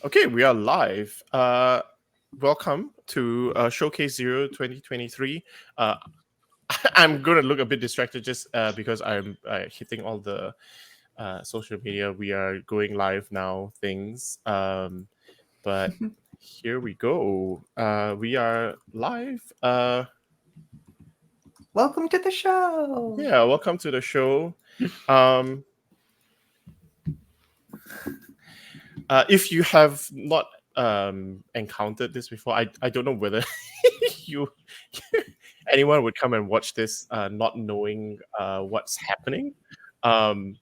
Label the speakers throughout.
Speaker 1: Okay, we are live. Welcome to Showcase Zero 2023. I'm going to look a bit distracted just because I'm hitting all the social media. We are going live now things. But here we go. We are live.
Speaker 2: Welcome to the show.
Speaker 1: Yeah, welcome to the show. If you have not encountered this before, I don't know whether you anyone would come and watch this not knowing what's happening, um,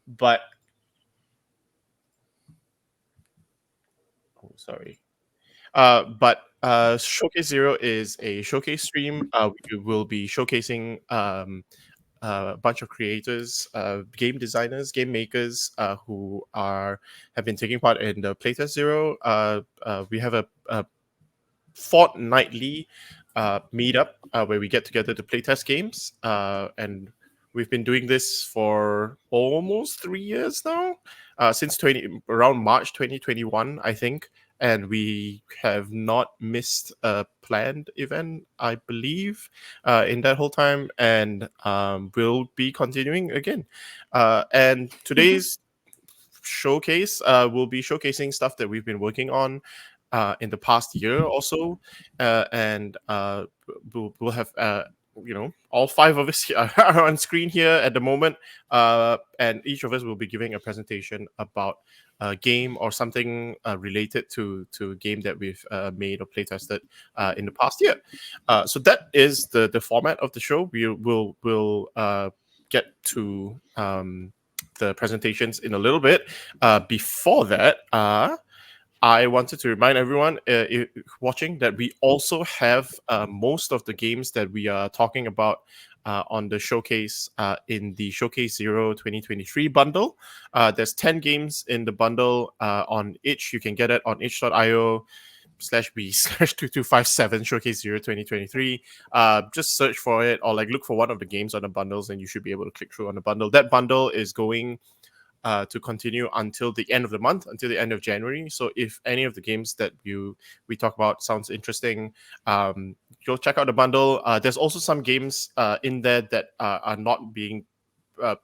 Speaker 1: but oh, sorry. But Showcase Zero is a showcase stream. We will be showcasing a bunch of creators, game designers, game makers who have been taking part in the Playtest Zero. We have a fortnightly meetup where we get together to playtest games, and we've been doing this for almost 3 years now, since around March 2021, I think. And we have not missed a planned event, I believe, in that whole time, and we'll be continuing again. And today's showcase will be showcasing stuff that we've been working on in the past year or so, and we'll have all five of us are on screen here at the moment, and each of us will be giving a presentation about a game or something related to a game that we've made or playtested in the past year. So that is the format of the show. We'll get to the presentations in a little bit. Before that, I wanted to remind everyone watching that we also have most of the games that we are talking about on the showcase in the Showcase Zero 2023 bundle. There's 10 games in the bundle on itch. You can get it on itch.io/b/2257 Showcase Zero 2023. Just search for it or look for one of the games on the bundles and you should be able to click through on the bundle. That bundle is going to continue until the end of the month, until the end of January. So if any of the games that we talk about sounds interesting, go check out the bundle. There's also some games in there that are not being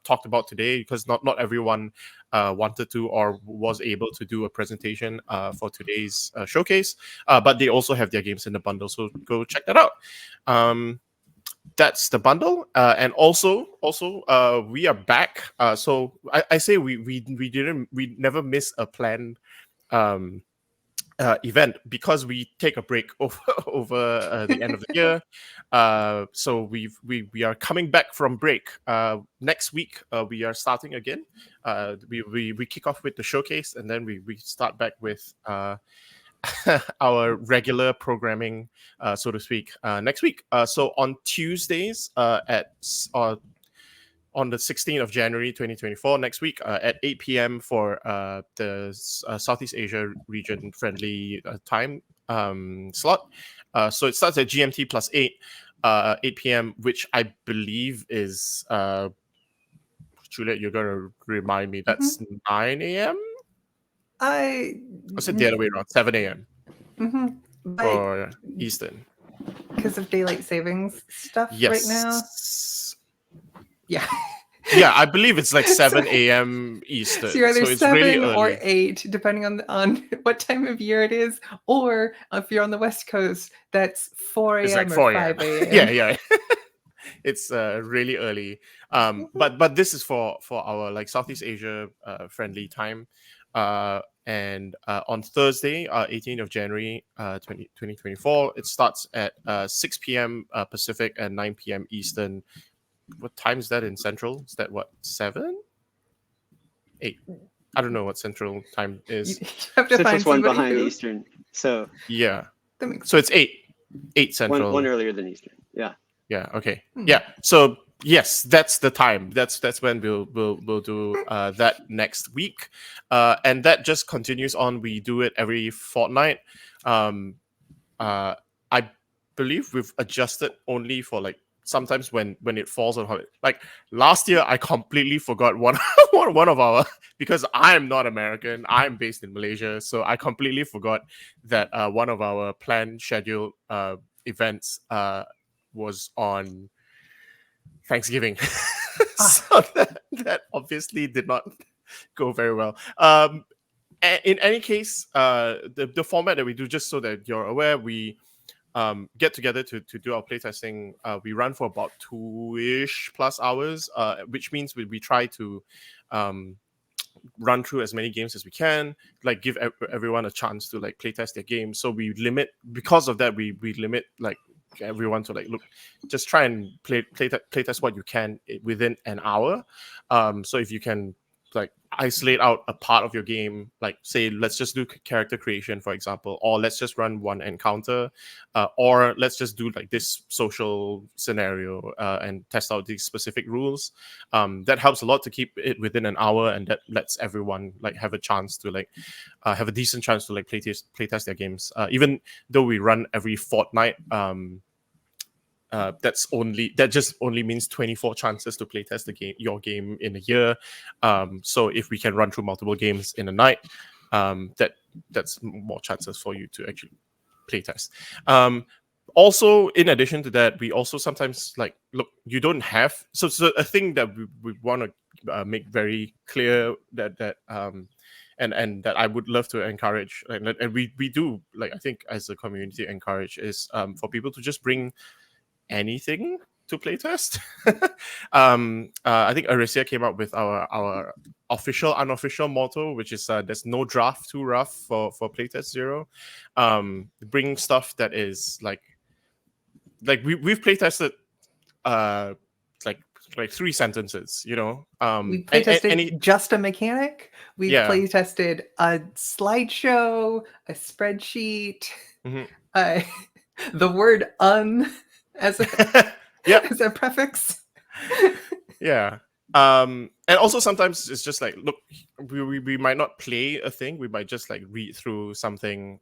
Speaker 1: talked about today because not everyone wanted to or was able to do a presentation for today's showcase, but they also have their games in the bundle, so go check that out. That's the bundle, and also we are back. So I say we never miss a planned event because we take a break over the end of the year. So we are coming back from break. Next week we are starting again. We kick off with the showcase and then we start back with our regular programming, so to speak, next week. So on Tuesdays on the 16th of January 2024, next week at 8 p.m. for the Southeast Asia region friendly time slot. So it starts at GMT plus 8 p.m., which I believe is, Juliet, you're going to remind me, that's 9 a.m.? I said the other way around, 7 a.m. For Eastern.
Speaker 2: Because of daylight savings stuff right now? Yeah.
Speaker 1: Yeah, I believe it's 7 a.m. Eastern.
Speaker 2: So you're either
Speaker 1: it's
Speaker 2: 7
Speaker 1: really
Speaker 2: or 8, depending on what time of year it is. Or if you're on the West Coast, that's 4 a.m. or 5 a.m.
Speaker 1: Yeah. It's really early. But this is for our Southeast Asia friendly time. And on Thursday, 18th of January 2024, it starts at 6 p.m. Pacific and 9 p.m. Eastern. What time is that in Central? Is that 7? 8? I don't know what Central time is.
Speaker 2: You have to
Speaker 3: Central's
Speaker 2: find
Speaker 3: one behind Eastern. So
Speaker 1: yeah. So it's 8 Central.
Speaker 3: One earlier than Eastern. Yeah.
Speaker 1: Yeah. Okay. Yeah. So yes, that's the time. That's when we'll do that next week, and that just continues on. We do it every fortnight. I believe we've adjusted only for sometimes when it falls on holiday. Like last year, I completely forgot one one of our, because I'm not American, I'm based in Malaysia, so I completely forgot that one of our planned scheduled events was on Thanksgiving. So that obviously did not go very well. In any case, the format that we do, just so that you're aware, we get together to do our playtesting. We run for about 2-ish plus hours, which means we try to run through as many games as we can, like give everyone a chance to like playtest their game. So we limit, because of that, we limit like everyone to like, look, just try and playtest what you can within an hour. So if you can like isolate out a part of your game, like say let's just do character creation, for example, or let's just run one encounter, or let's just do like this social scenario and test out these specific rules. That helps a lot to keep it within an hour, and that lets everyone like have a chance to like have a decent chance to like playtest their games. Even though we run every fortnight, that just only means 24 chances to playtest your game in a year. So if we can run through multiple games in a night, that's more chances for you to actually playtest. Also, in addition to that, we also sometimes like, look, you don't have, so a thing that we want to make very clear that and that I would love to encourage, and we do, like, I think as a community encourage, is for people to just bring anything to playtest. I think Arisia came up with our official unofficial motto, which is there's no draft too rough for Playtest Zero. Bring stuff that is like we've playtested like 3 sentences, you know.
Speaker 2: We playtested just a mechanic. We playtested a slideshow, a spreadsheet, the word as a as a prefix.
Speaker 1: Yeah. And also sometimes it's just like, look, we might not play a thing, we might just like read through something.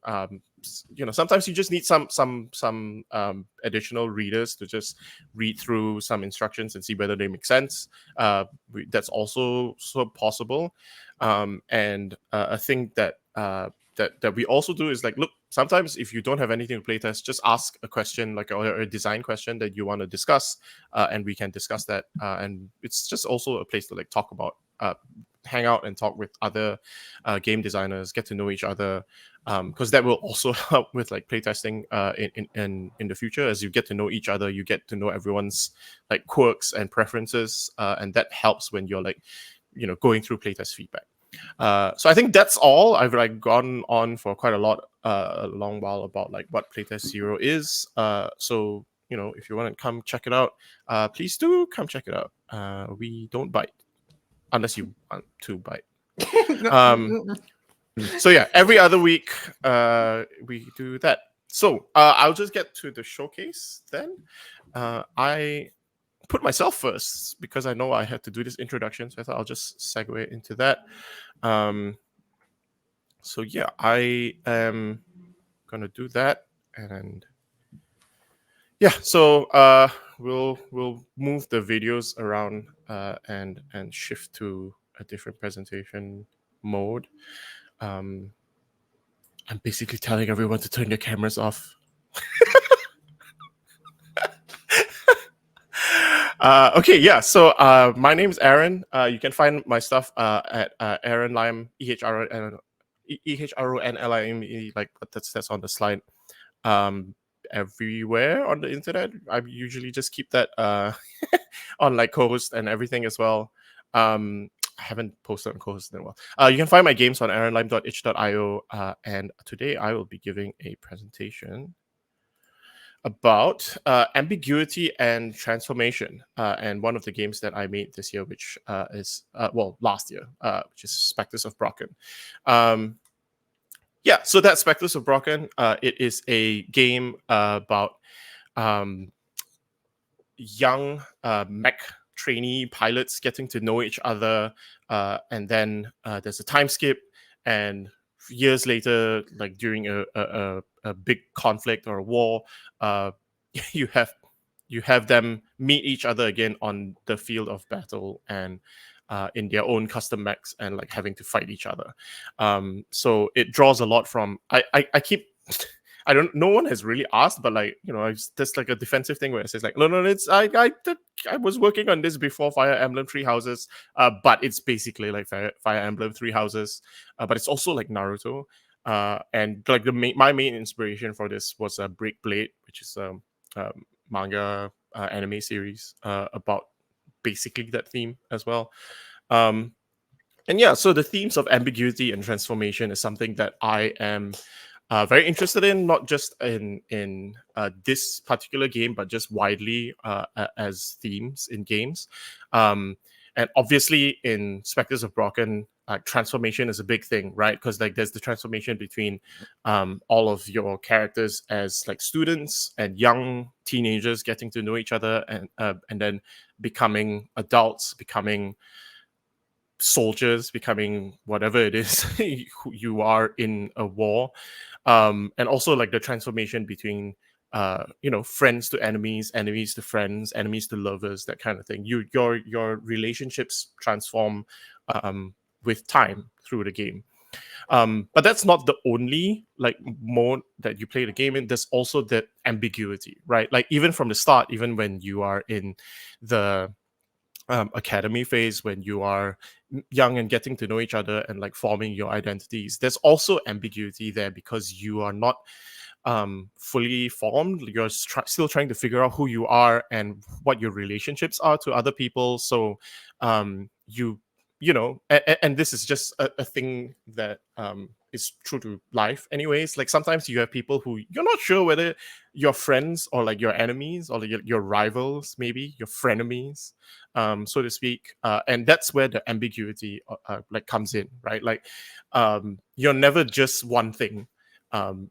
Speaker 1: You know, sometimes you just need some additional readers to just read through some instructions and see whether they make sense. That's also so possible. And a thing that that we also do is like, look, sometimes if you don't have anything to playtest, just ask a question, like a design question that you want to discuss, and we can discuss that. And it's just also a place to like talk about, hang out and talk with other game designers, get to know each other, because that will also help with like playtesting in the future. As you get to know each other, you get to know everyone's like quirks and preferences, and that helps when you're like, you know, going through playtest feedback. So I think that's all. I've like gone on for quite a long while about like what Playtest Zero is. So you know, if you want to come check it out, please do come check it out. We don't bite unless you want to bite. So yeah, every other week we do that. So I'll just get to the showcase then. I put myself first because I know I had to do this introduction, so I thought I'll just segue into that. So yeah, I am gonna do that, and yeah, so we'll move the videos around and shift to a different presentation mode. I'm basically telling everyone to turn their cameras off. Okay, yeah. So my name is Aaron. You can find my stuff at Aaron Lim, EHRONLIME, like that's on the slide. Everywhere on the internet. I usually just keep that on like co-host and everything as well. I haven't posted on co-host in a while. You can find my games on aaronlime.itch.io, and today I will be giving a presentation about ambiguity and transformation, and one of the games that I made this year, which is last year, which is Spectres of Brocken. Yeah, so that's Spectres of Brocken. It is a game about young mech trainee pilots getting to know each other, and then there's a time skip, and years later, like during a big conflict or a war, you have you have them meet each other again on the field of battle and in their own custom mechs and like having to fight each other. So it draws a lot from I keep I don't. No one has really asked, but like there's like a defensive thing where it says like, no, it's I was working on this before Fire Emblem Three Houses, but it's basically like Fire Emblem Three Houses, but it's also like Naruto, and like my main inspiration for this was Break Blade, which is a manga anime series about basically that theme as well. Um, and yeah, so the themes of ambiguity and transformation is something that I am very interested in, not just in this particular game, but just widely as themes in games. And obviously, in Spectres of Brocken, transformation is a big thing, right? Because like there's the transformation between all of your characters as like students and young teenagers getting to know each other, and then becoming adults, becoming soldiers, becoming whatever it is you are in a war, and also like the transformation between friends to enemies, enemies to friends, enemies to lovers, that kind of thing. Your relationships transform with time through the game. But that's not the only like mode that you play the game in. There's also that ambiguity, right? Like even from the start, even when you are in the academy phase, when you are young and getting to know each other and like forming your identities, there's also ambiguity there because you are not fully formed. You're still trying to figure out who you are and what your relationships are to other people. So and this is just a thing that is true to life anyways. Like sometimes you have people who you're not sure whether your friends or like your enemies or like your rivals, maybe your frenemies, so to speak, and that's where the ambiguity like comes in, right? Like you're never just one thing.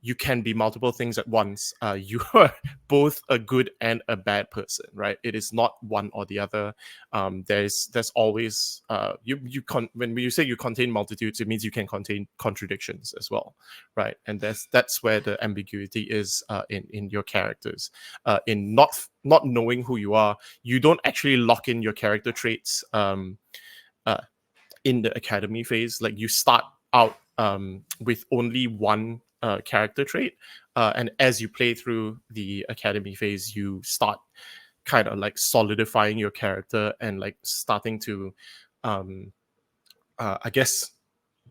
Speaker 1: You can be multiple things at once. You are both a good and a bad person, right? It is not one or the other. There's always when you say you contain multitudes, it means you can contain contradictions as well, right? And that's where the ambiguity is in your characters, in not knowing who you are. You don't actually lock in your character traits uh, in the academy phase. Like you start out with only one character trait, and as you play through the academy phase, you start kind of like solidifying your character and like starting to I guess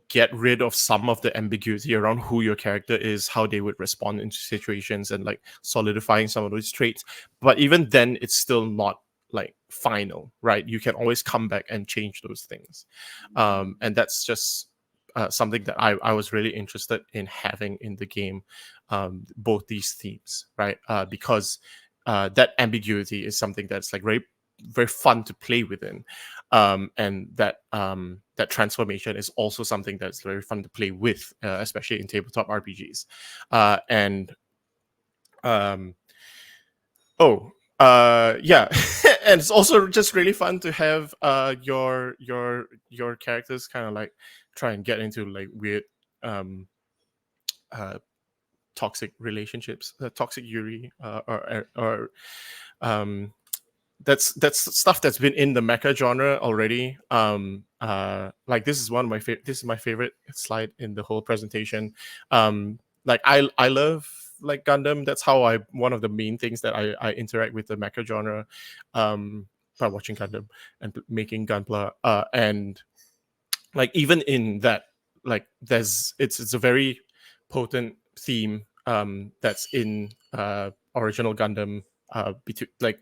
Speaker 1: get rid of some of the ambiguity around who your character is, how they would respond into situations, and like solidifying some of those traits. But even then, it's still not like final, right? You can always come back and change those things. And that's just something that I was really interested in having in the game, both these themes, right? Because that ambiguity is something that's like very very fun to play within, and that transformation is also something that's very fun to play with, especially in tabletop RPGs. And oh yeah, and it's also just really fun to have your characters kind of like try and get into like weird uh toxic relationships, toxic yuri, or that's stuff that's been in the mecha genre already. Like this is one of my favorite. This is my favorite slide in the whole presentation. Like I love like Gundam. That's how one of the main things that I interact with the mecha genre, by watching Gundam and making Gunpla. And like even in that, like it's a very potent theme that's in original Gundam, between like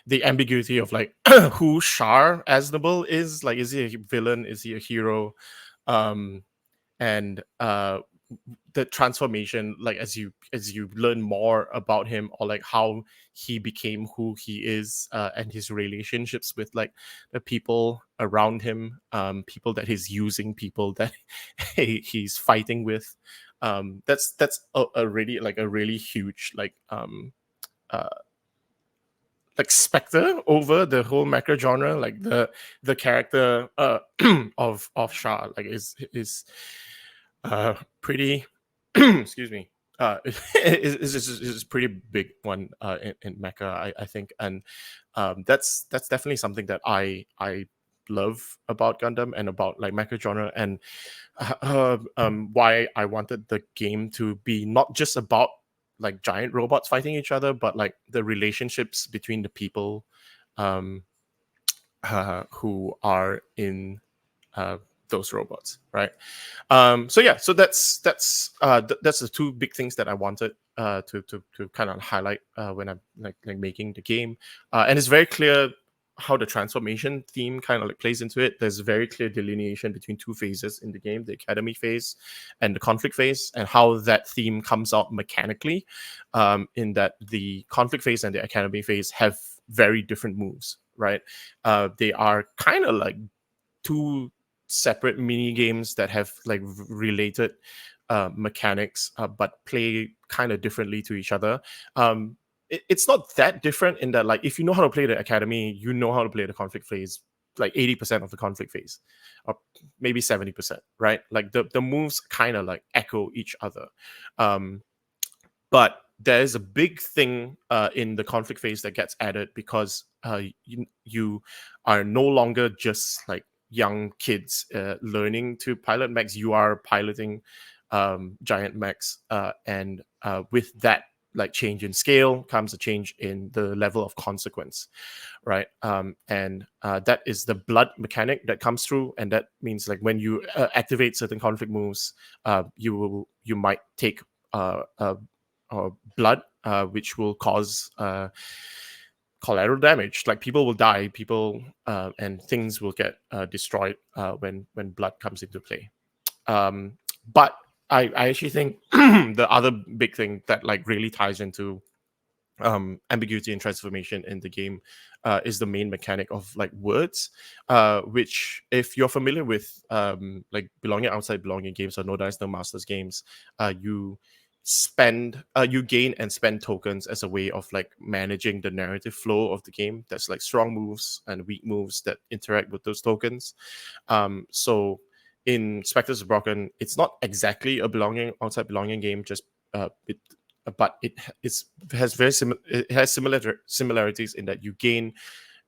Speaker 1: the ambiguity of like who Char Aznable is. Like, is he a villain, is he a hero? And the transformation, like as you learn more about him, or like how he became who he is, and his relationships with like the people around him, people that he's using, people that he's fighting with. That's a really like a really huge uh like specter over the whole mecha genre. Like the character of Shah like is pretty excuse me, is a pretty big one in Mecha, I think, and that's definitely something that I love about Gundam and about like mecha genre, and why I wanted the game to be not just about like giant robots fighting each other, but like the relationships between the people um, who are in uh, those robots, right? So yeah, so that's the two big things that I wanted to kind of highlight when I'm like making the game, and it's very clear how the transformation theme kind of like plays into it. There's a very clear delineation between two phases in the game: the academy phase and the conflict phase, and how that theme comes out mechanically. In that the conflict phase and the academy phase have very different moves, right? They are kind of like two separate mini games that have like related mechanics, but play kind of differently to each other. It's not that different in that, like, if you know how to play the academy, you know how to play the conflict phase, like 80% of the conflict phase, or maybe 70%, right? Like the moves kind of like echo each other. Um, but there's a big thing in the conflict phase that gets added because you are no longer just like young kids learning to pilot mechs. You are piloting giant mechs, and with that like change in scale comes a change in the level of consequence, right? And that is the blood mechanic that comes through, and that means like when you activate certain conflict moves, you might take blood, which will cause collateral damage. Like people will die, people and things will get destroyed when blood comes into play. But I actually think the other big thing that like really ties into ambiguity and transformation in the game is the main mechanic of like words, which if you're familiar with like belonging outside belonging games or no dice no masters games, you gain and spend tokens as a way of like managing the narrative flow of the game. That's like strong moves and weak moves that interact with those tokens. So in Spectres of Broken, it's not exactly a belonging outside belonging game, just but it has similarities in that you gain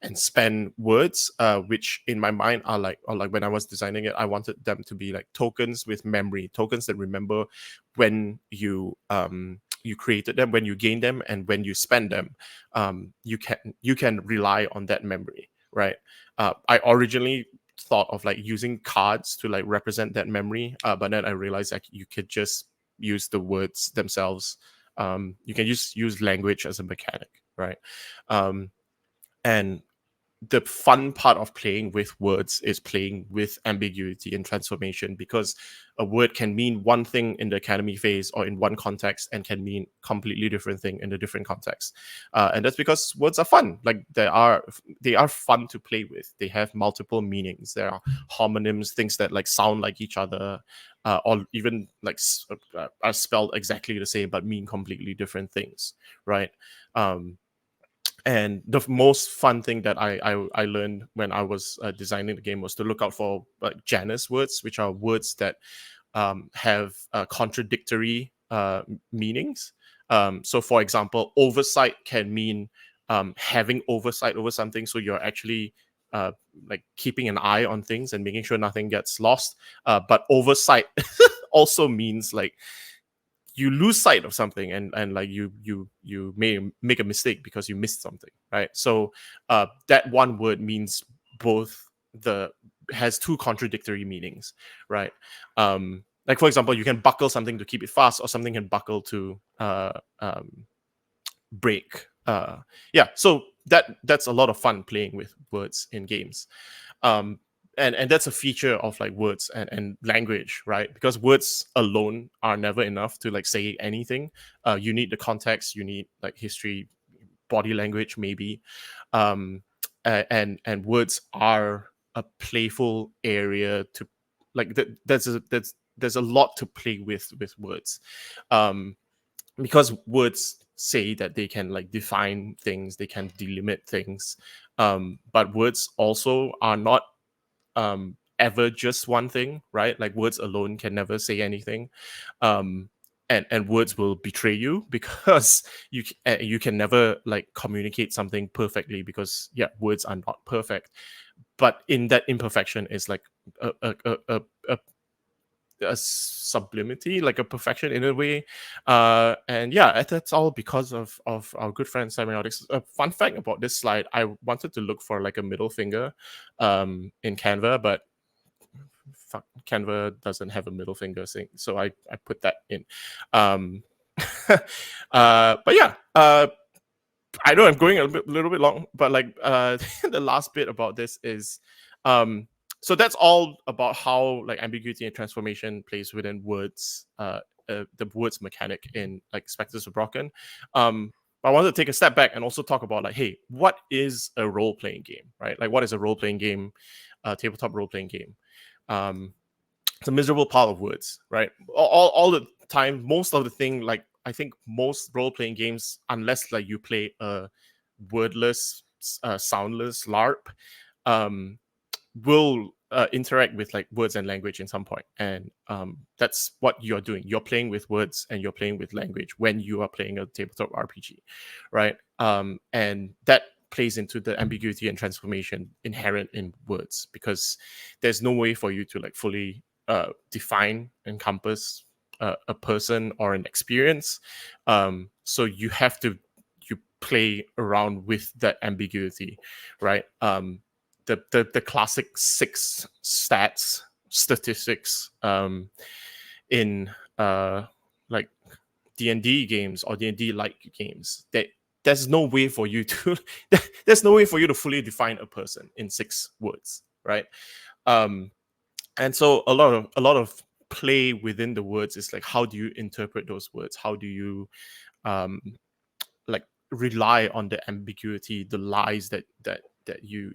Speaker 1: and spend words, which in my mind are like when I was designing it, I wanted them to be like tokens with memory, tokens that remember when you created them, when you gain them, and when you spend them. You can rely on that memory, right? I originally thought of like using cards to like represent that memory, but then I realized like you could just use the words themselves. You can use language as a mechanic, right? And the fun part of playing with words is playing with ambiguity and transformation, because a word can mean one thing in the academy phase or in one context and can mean completely different thing in a different context. And that's because words are fun. Like they are fun to play with. They have multiple meanings. There are homonyms, things that like sound like each other, or even like are spelled exactly the same but mean completely different things, right? And the most fun thing that I learned when I was designing the game was to look out for like Janus words, which are words that have contradictory meanings. So, for example, oversight can mean having oversight over something, so you're actually like keeping an eye on things and making sure nothing gets lost. But oversight also means like you lose sight of something, and like you may make a mistake because you missed something, right? So that one word means both, the has two contradictory meanings, right? Like for example, you can buckle something to keep it fast, or something can buckle to break. Yeah, so that's a lot of fun playing with words in games. um and that's a feature of like words and language, right? Because words alone are never enough to like say anything. You need the context, you need like history, body language maybe. And words are a playful area to like there's a lot to play with words, um because words say that they can like define things, they can delimit things, but words also are not ever just one thing, right? Like words alone can never say anything. um and words will betray you because you can never like communicate something perfectly because words are not perfect, but in that imperfection is like a sublimity, like a perfection in a way. And that's all because of our good friend Semiotics. A fun fact about this slide, I wanted to look for like a middle finger in Canva, but fuck, Canva doesn't have a middle finger thing, so I put that in. But yeah, I know I'm going a little bit long, but like the last bit about this is so that's all about how like ambiguity and transformation plays within words, the words mechanic in like Spectres of Brocken. I wanted to take a step back and also talk about like, hey, what is a role-playing game, right? Like, what is a role-playing game, tabletop role-playing game? It's a miserable pile of words, right? All the time, most of the thing, like I think most role-playing games, unless like you play a wordless, soundless LARP, will interact with like words and language in some point, and that's what you're doing. You're playing with words and you're playing with language when you are playing a tabletop RPG, right? And that plays into the ambiguity and transformation inherent in words, because there's no way for you to like fully define, encompass a person or an experience. So you have to play around with that ambiguity, right? The classic 6 statistics in like D&D games or D&D like games, there's no way for you to there's no way for you to fully define a person in 6 words, right? And so a lot of play within the words is like, how do you interpret those words? How do you like rely on the ambiguity, the lies that you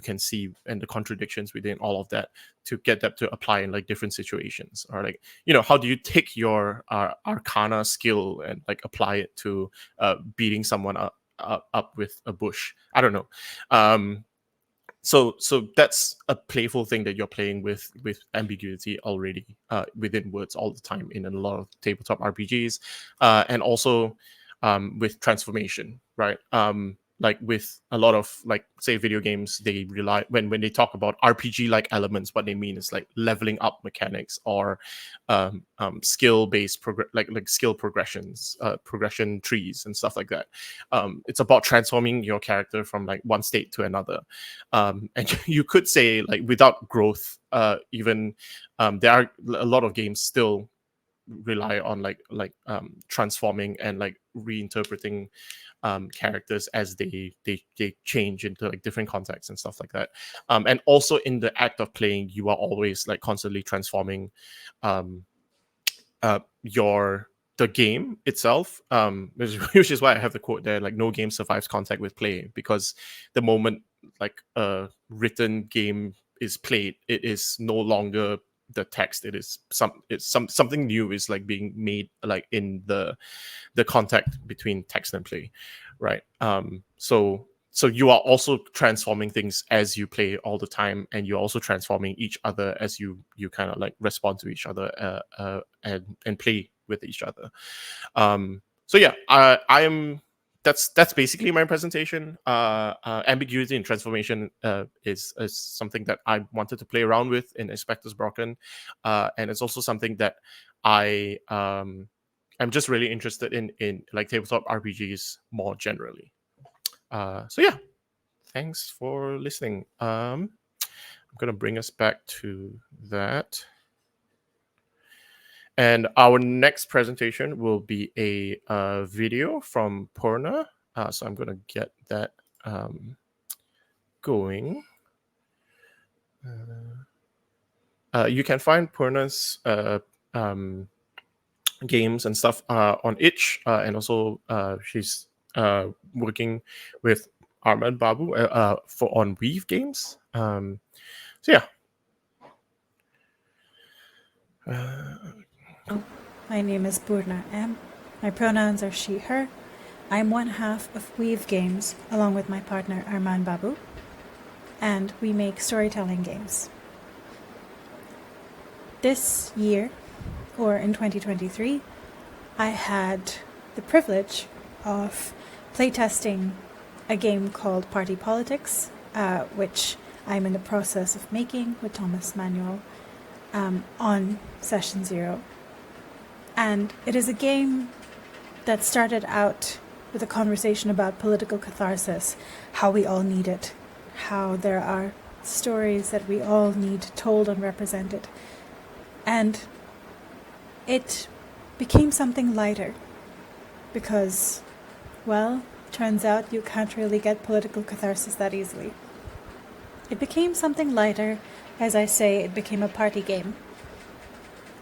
Speaker 1: can see, and the contradictions within all of that to get that to apply in like different situations? Or like, how do you take your arcana skill and like apply it to beating someone up with a bush? I don't know. So that's a playful thing that you're playing with ambiguity already within words all the time in a lot of tabletop RPGs, and also with transformation, right? Like with a lot of like, say, video games, they rely when they talk about RPG like elements, what they mean is like leveling up mechanics or skill based like skill progressions, progression trees and stuff like that. It's about transforming your character from like one state to another, and you could say like without growth, even there are a lot of games still rely on like transforming and like reinterpreting characters as they change into like different contexts and stuff like that. And also in the act of playing, you are always like constantly transforming the game itself, which is why I have the quote there, like, no game survives contact with play, because the moment like a written game is played, it is no longer the text. It's something new is like being made like in the contact between text and play, right? So you are also transforming things as you play all the time, and you're also transforming each other as you kind of like respond to each other and play with each other. So yeah, I am. That's basically my presentation. Ambiguity and transformation is something that I wanted to play around with in Spectres Brocken, and it's also something that I'm just really interested in like tabletop RPGs more generally. So yeah, thanks for listening. I'm gonna bring us back to that. And our next presentation will be a video from Poorna. So I'm going to get that going. You can find Poorna's games and stuff on itch, and also she's working with Arman Babu on Weave Games. So yeah.
Speaker 4: My name is Poorna M. My pronouns are she, her. I'm one half of Weave Games, along with my partner Arman Babu, and we make storytelling games. This year, or in 2023, I had the privilege of playtesting a game called Party Politics, which I'm in the process of making with Thomas Manuel on Session Zero. And it is a game that started out with a conversation about political catharsis, how we all need it, how there are stories that we all need told and represented. And it became something lighter because, well, turns out you can't really get political catharsis that easily. It became something lighter. As I say, it became a party game.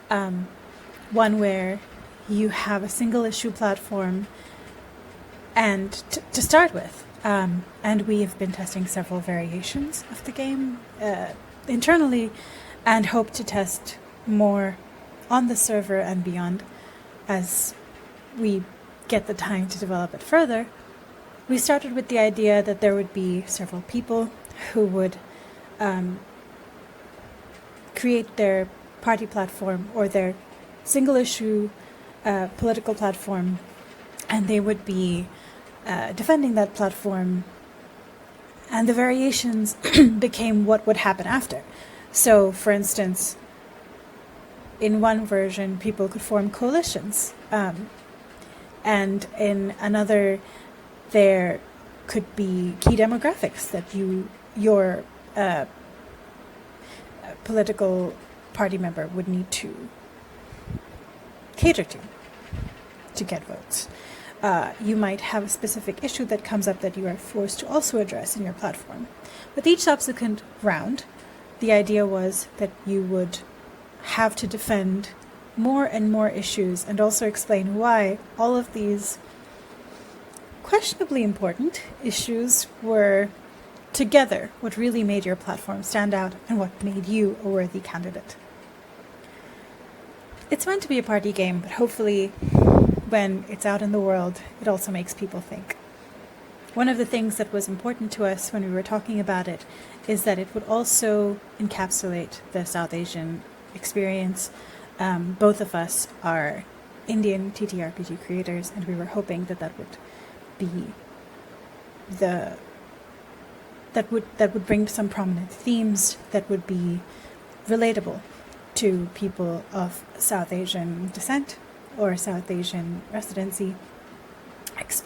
Speaker 4: One where you have a single issue platform and to start with. And we have been testing several variations of the game internally and hope to test more on the server and beyond as we get the time to develop it further. We started with the idea that there would be several people who would create their party platform or their single issue political platform, and they would be defending that platform, and the variations became what would happen after. So, for instance, in one version, people could form coalitions, and in another, there could be key demographics that your political party member would need to cater to get votes. You might have a specific issue that comes up that you are forced to also address in your platform. With each subsequent round, the idea was that you would have to defend more and more issues and also explain why all of these questionably important issues were together what really made your platform stand out and what made you a worthy candidate. It's meant to be a party game, but hopefully when it's out in the world, it also makes people think. One of the things that was important to us when we were talking about it is that it would also encapsulate the South Asian experience. Both of us are Indian TTRPG creators, and we were hoping that would be that would bring some prominent themes that would be relatable to people of South Asian descent or South Asian residency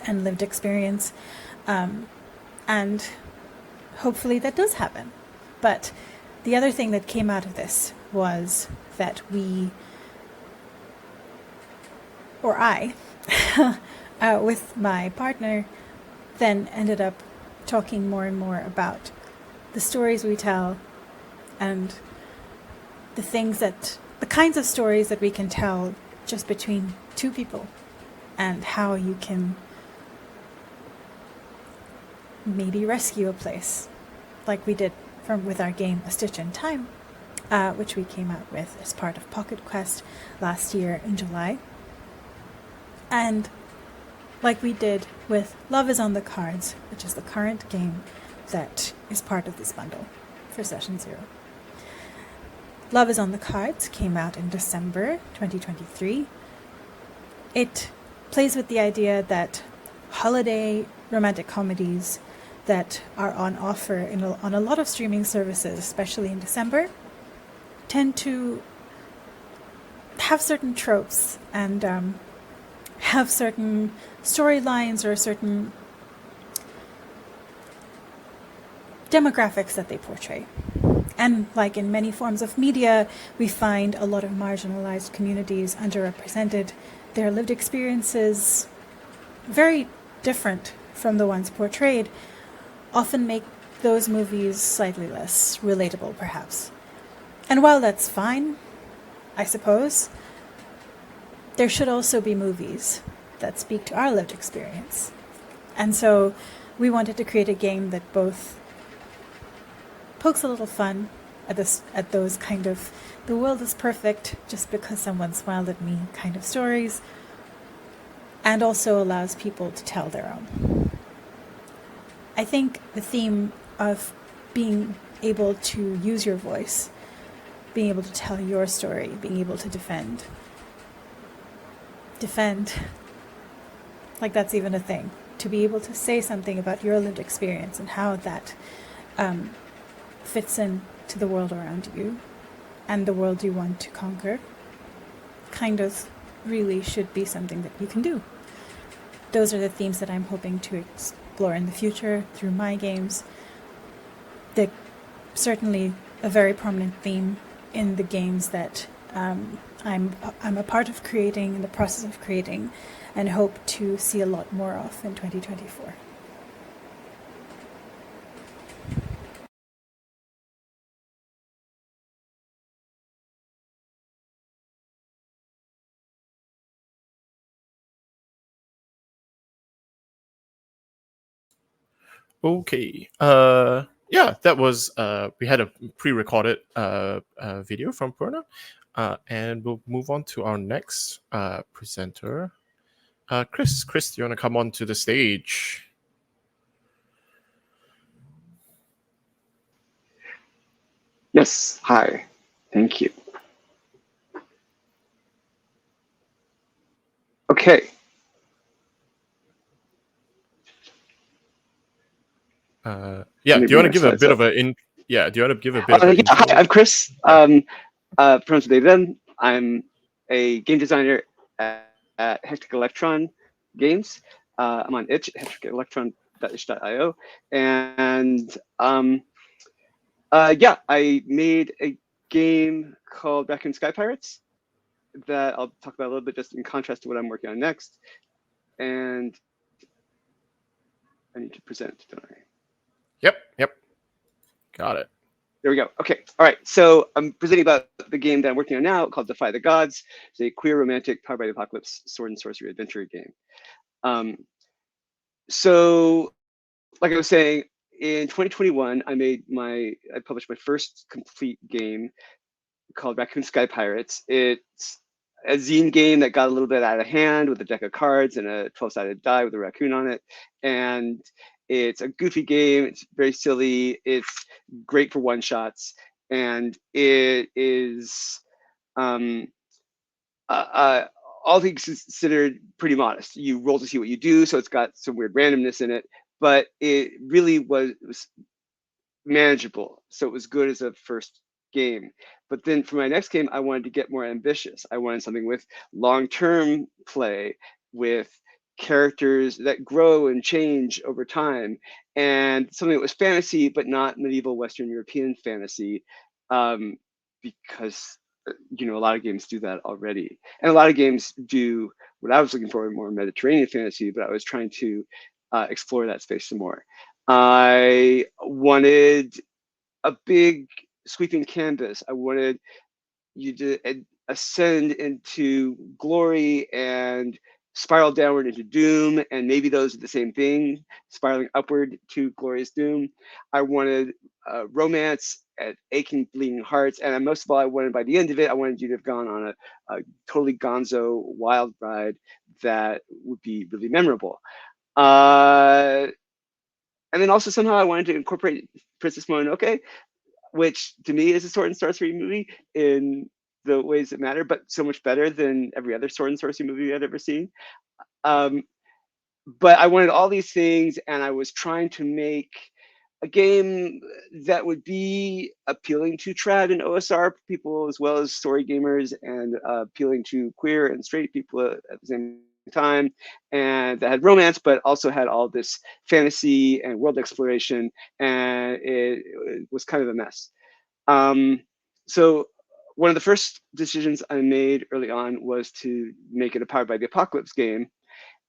Speaker 4: and lived experience. And hopefully that does happen. But the other thing that came out of this was that I, with my partner, then ended up talking more and more about the stories we tell and the kinds of stories that we can tell just between two people, and how you can maybe rescue a place, like we did with our game A Stitch in Time, which we came out with as part of Pocket Quest last year in July. And like we did with Love is on the Cards, which is the current game that is part of this bundle for Session Zero. Love is on the Cards came out in December 2023. It plays with the idea that holiday romantic comedies that are on offer on a lot of streaming services, especially in December, tend to have certain tropes and have certain storylines or certain demographics that they portray. And like in many forms of media, we find a lot of marginalized communities underrepresented. Their lived experiences, very different from the ones portrayed, often make those movies slightly less relatable, perhaps. And while that's fine, I suppose, there should also be movies that speak to our lived experience. And so we wanted to create a game that both pokes a little fun at those kind of the world is perfect just because someone smiled at me kind of stories, and also allows people to tell their own. I think the theme of being able to use your voice, being able to tell your story, being able to defend, defend. Like that's even a thing. To be able to say something about your lived experience and how that fits in to the world around you and the world you want to conquer kind of really should be something that you can do. Those are the themes that I'm hoping to explore in the future through my games. They're certainly a very prominent theme in the games that I'm a part of creating, in the process of creating, and hope to see a lot more of in 2024.
Speaker 1: Okay. Yeah, that was we had a pre-recorded video from Poorna, and we'll move on to our next presenter, Chris. Chris, do you want to come on to the stage?
Speaker 3: Yes. Hi. Thank you. Okay.
Speaker 1: Yeah.
Speaker 3: Let me
Speaker 1: Do you want to
Speaker 3: bring
Speaker 1: give
Speaker 3: my
Speaker 1: a bit
Speaker 3: slides
Speaker 1: of a Yeah. Do you want to give a bit of an
Speaker 3: Yeah. Hi,
Speaker 1: intro?
Speaker 3: I'm Chris.
Speaker 1: Yeah.
Speaker 3: Pronouns they them. I'm a game designer at Hectic Electron Games. I'm on itch, hecticelectron.itch.io, and yeah, I made a game called Raccoon Sky Pirates that I'll talk about a little bit, just in contrast to what I'm working on next. And I need to present, don't I?
Speaker 1: Yep. Got it.
Speaker 3: There we go. Okay. All right. So I'm presenting about the game that I'm working on now called Defy the Gods. It's a queer, romantic, powered by the apocalypse sword and sorcery adventure game. So, like I was saying, in 2021, I published my first complete game called Raccoon Sky Pirates. It's a zine game that got a little bit out of hand with a deck of cards and a 12-sided die with a raccoon on it. And it's a goofy game. It's very silly. It's great for one-shots. And it is all things considered pretty modest. You roll to see what you do, so it's got some weird randomness in it, but it really was manageable. So it was good as a first game. But then for my next game, I wanted to get more ambitious. I wanted something with long-term play, with characters that grow and change over time, and something that was fantasy, but not medieval Western European fantasy, because a lot of games do that already, and a lot of games do what I was looking for, more Mediterranean fantasy. But I was trying to explore that space some more. I wanted a big sweeping canvas. I wanted you to ascend into glory and spiral downward into doom, and maybe those are the same thing, spiraling upward to glorious doom. I wanted romance and aching, bleeding hearts, and most of all, I wanted, by the end of it, I wanted you to have gone on a totally gonzo wild ride that would be really memorable. And then also somehow I wanted to incorporate Princess Mononoke, which to me is a sword and sorcery movie in the ways that matter, but so much better than every other sword and sorcery movie I'd ever seen. But I wanted all these things, and I was trying to make a game that would be appealing to trad and OSR people, as well as story gamers, and appealing to queer and straight people at the same time, and that had romance, but also had all this fantasy and world exploration, and it was kind of a mess. So one of the first decisions I made early on was to make it a Powered by the Apocalypse game,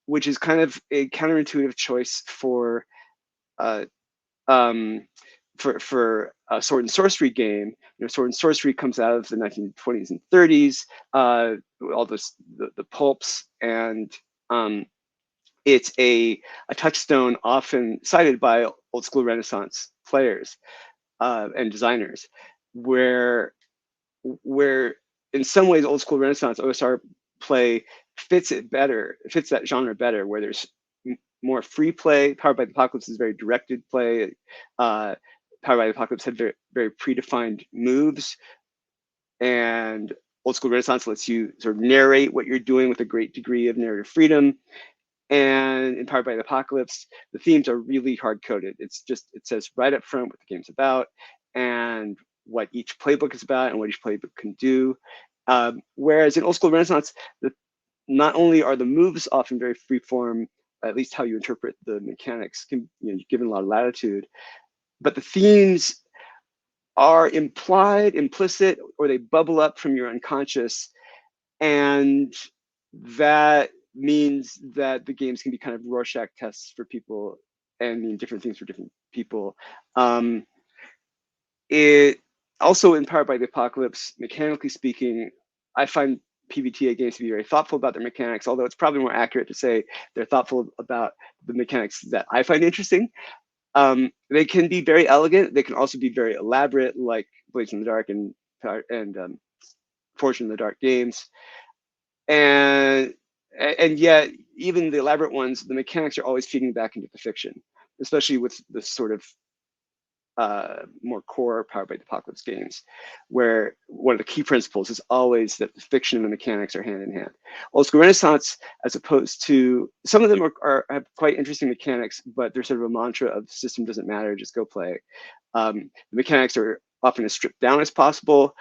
Speaker 3: which is kind of a counterintuitive choice for a sword and sorcery game. Sword and sorcery comes out of the 1920s and 30s, all the pulps, and it's a touchstone often cited by old school Renaissance players and designers, where in some ways old school Renaissance OSR play fits that genre better, where there's more free play. Powered by the Apocalypse is very directed play. Powered by the Apocalypse had very, very predefined moves, and Old School Renaissance lets you sort of narrate what you're doing with a great degree of narrative freedom. And in Powered by the Apocalypse, the themes are really hard-coded. It's just, it says right up front what the game's about and what each playbook is about and what each playbook can do. Whereas in Old School Renaissance, not only are the moves often very freeform, at least how you interpret the mechanics can, you're given a lot of latitude, but the themes are implied, implicit, or they bubble up from your unconscious. And that means that the games can be kind of Rorschach tests for people and mean different things for different people. It also, in Powered by the Apocalypse, mechanically speaking, I find PBTA games to be very thoughtful about their mechanics, although it's probably more accurate to say they're thoughtful about the mechanics that I find interesting. They can be very elegant. They can also be very elaborate, like Blades in the Dark and Fortune in the Dark games. And yet, even the elaborate ones, the mechanics are always feeding back into the fiction, especially with the sort of more core Powered by the Apocalypse games, where one of the key principles is always that the fiction and the mechanics are hand in hand. Old School Renaissance, as opposed to, some of them have quite interesting mechanics, but they're sort of a mantra of system doesn't matter, just go play. The mechanics are often as stripped down as possible.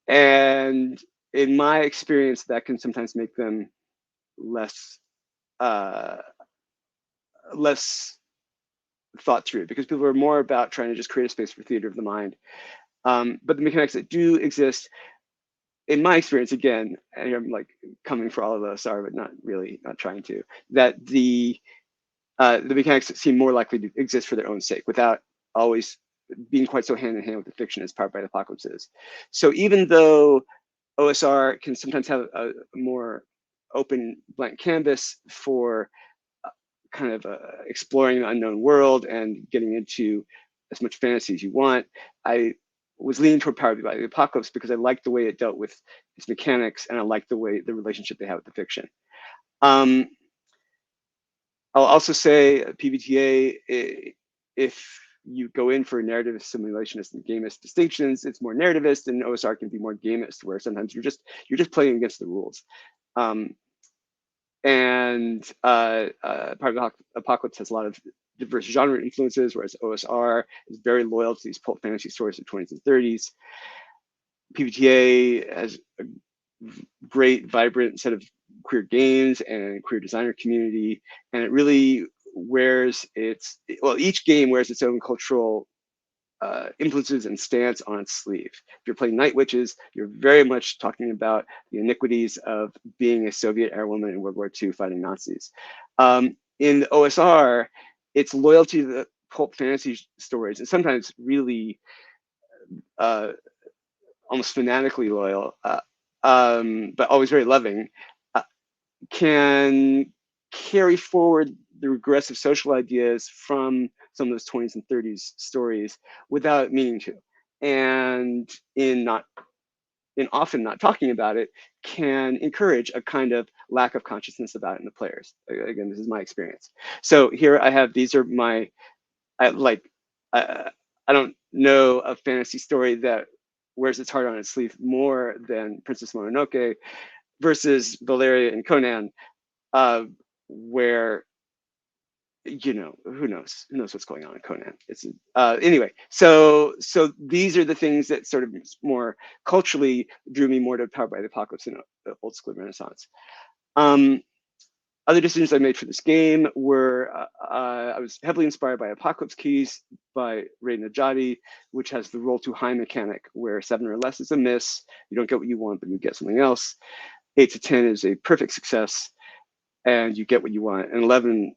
Speaker 3: And in my experience, that can sometimes make them less thought through, because people are more about trying to just create a space for theater of the mind. But the mechanics that do exist, in my experience, again, and I'm like coming for all of us are, but not really, not trying to, that the mechanics seem more likely to exist for their own sake without always being quite so hand in hand with the fiction as Powered by the Apocalypse is. So even though OSR can sometimes have a more open blank canvas for kind of exploring the unknown world and getting into as much fantasy as you want, I was leaning toward Powered by the Apocalypse because I liked the way it dealt with its mechanics and I liked the relationship they have with the fiction. I'll also say PBTA, if you go in for narrativist simulationist and gamist distinctions, it's more narrativist, and OSR can be more gamist, where sometimes you're just playing against the rules. Powered by the Apocalypse has a lot of diverse genre influences, whereas OSR is very loyal to these pulp fantasy stories of the 20s and 30s. PBTA has a great, vibrant set of queer games and queer designer community, and it really wears each game wears its own cultural influences and stance on its sleeve. If you're playing Night Witches, you're very much talking about the iniquities of being a Soviet airwoman in World War II fighting Nazis. In OSR, it's loyalty to the pulp fantasy stories, and sometimes really almost fanatically loyal, but always very loving, can carry forward the regressive social ideas from some of those 20s and 30s stories without meaning to. And in often not talking about it, can encourage a kind of lack of consciousness about it in the players. Again, this is my experience. So here I have, these are my, I don't know a fantasy story that wears its heart on its sleeve more than Princess Mononoke versus Valeria and Conan, where, you know, who knows what's going on in Conan. It's anyway, so these are the things that sort of more culturally drew me more to Powered by the Apocalypse and Old School Renaissance. Other decisions I made for this game were, I was heavily inspired by Apocalypse Keys by Ray Najati, which has the roll too high mechanic, where 7 or less is a miss. You don't get what you want, but you get something else. 8 to 10 is a perfect success, and you get what you want. And 11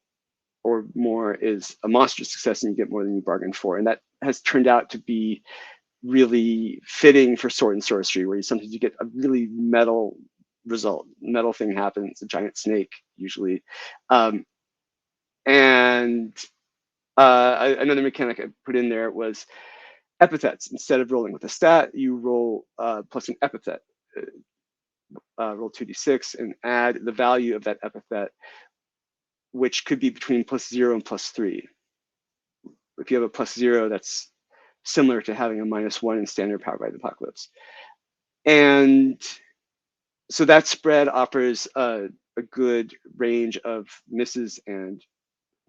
Speaker 3: or more is a monstrous success, and you get more than you bargained for. And that has turned out to be really fitting for sword and sorcery, where sometimes you get a really metal result. Metal thing happens, a giant snake usually. And another mechanic I put in there was epithets. Instead of rolling with a stat, you roll plus an epithet. Roll 2d6 and add the value of that epithet, which could be between +0 and +3. If you have a +0, that's similar to having a -1 in standard Powered by the Apocalypse. And so that spread offers a good range of misses and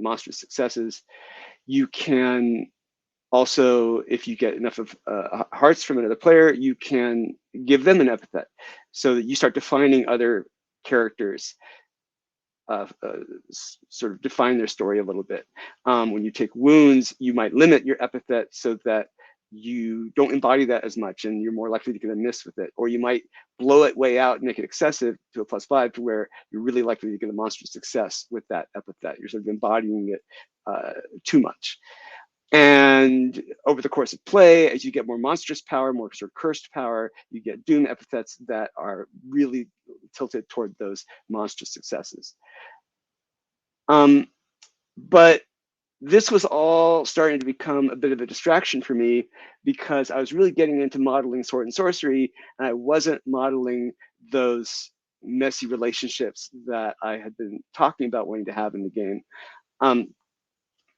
Speaker 3: monstrous successes. You can also, if you get enough of hearts from another player, you can give them an epithet, so that you start defining other characters, sort of define their story a little bit. When you take wounds, you might limit your epithet so that you don't embody that as much, and you're more likely to get a miss with it. Or you might blow it way out and make it excessive to a +5, to where you're really likely to get a monstrous success with that epithet. You're sort of embodying it too much. And over the course of play, as you get more monstrous power, more sort of cursed power, you get doom epithets that are really tilted toward those monstrous successes. But this was all starting to become a bit of a distraction for me, because I was really getting into modeling sword and sorcery, and I wasn't modeling those messy relationships that I had been talking about wanting to have in the game.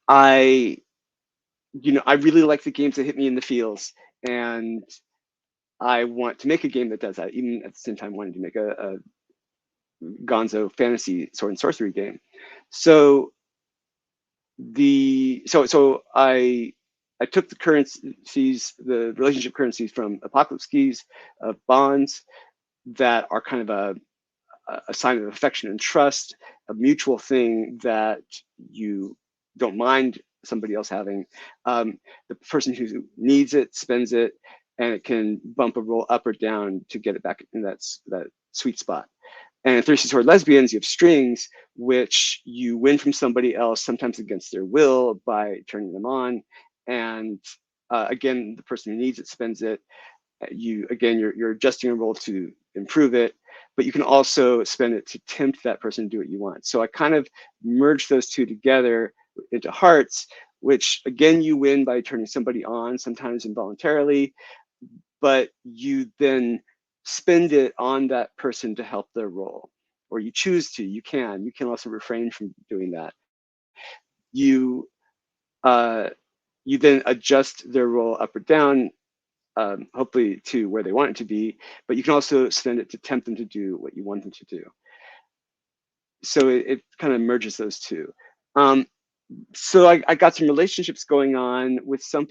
Speaker 3: I really like the games that hit me in the feels, and I want to make a game that does that, even at the same time wanting to make a gonzo fantasy sword and sorcery game. So I took the currencies, the relationship currencies from Apocalypse keys of bonds that are kind of a sign of affection and trust, a mutual thing that you don't mind somebody else having. The person who needs it spends it, and it can bump a roll up or down to get it back in that sweet spot. And in Thirsty Sword Lesbians, you have strings, which you win from somebody else, sometimes against their will, by turning them on. And again, the person who needs it spends it. You're adjusting a roll to improve it, but you can also spend it to tempt that person to do what you want. So I kind of merged those two together into hearts, which again, you win by turning somebody on, sometimes involuntarily, but you then spend it on that person to help their role, or you choose to. You can also refrain from doing that. You you then adjust their role up or down, hopefully to where they want it to be, but you can also spend it to tempt them to do what you want them to do. So it kind of merges those two. So I got some relationships going on with some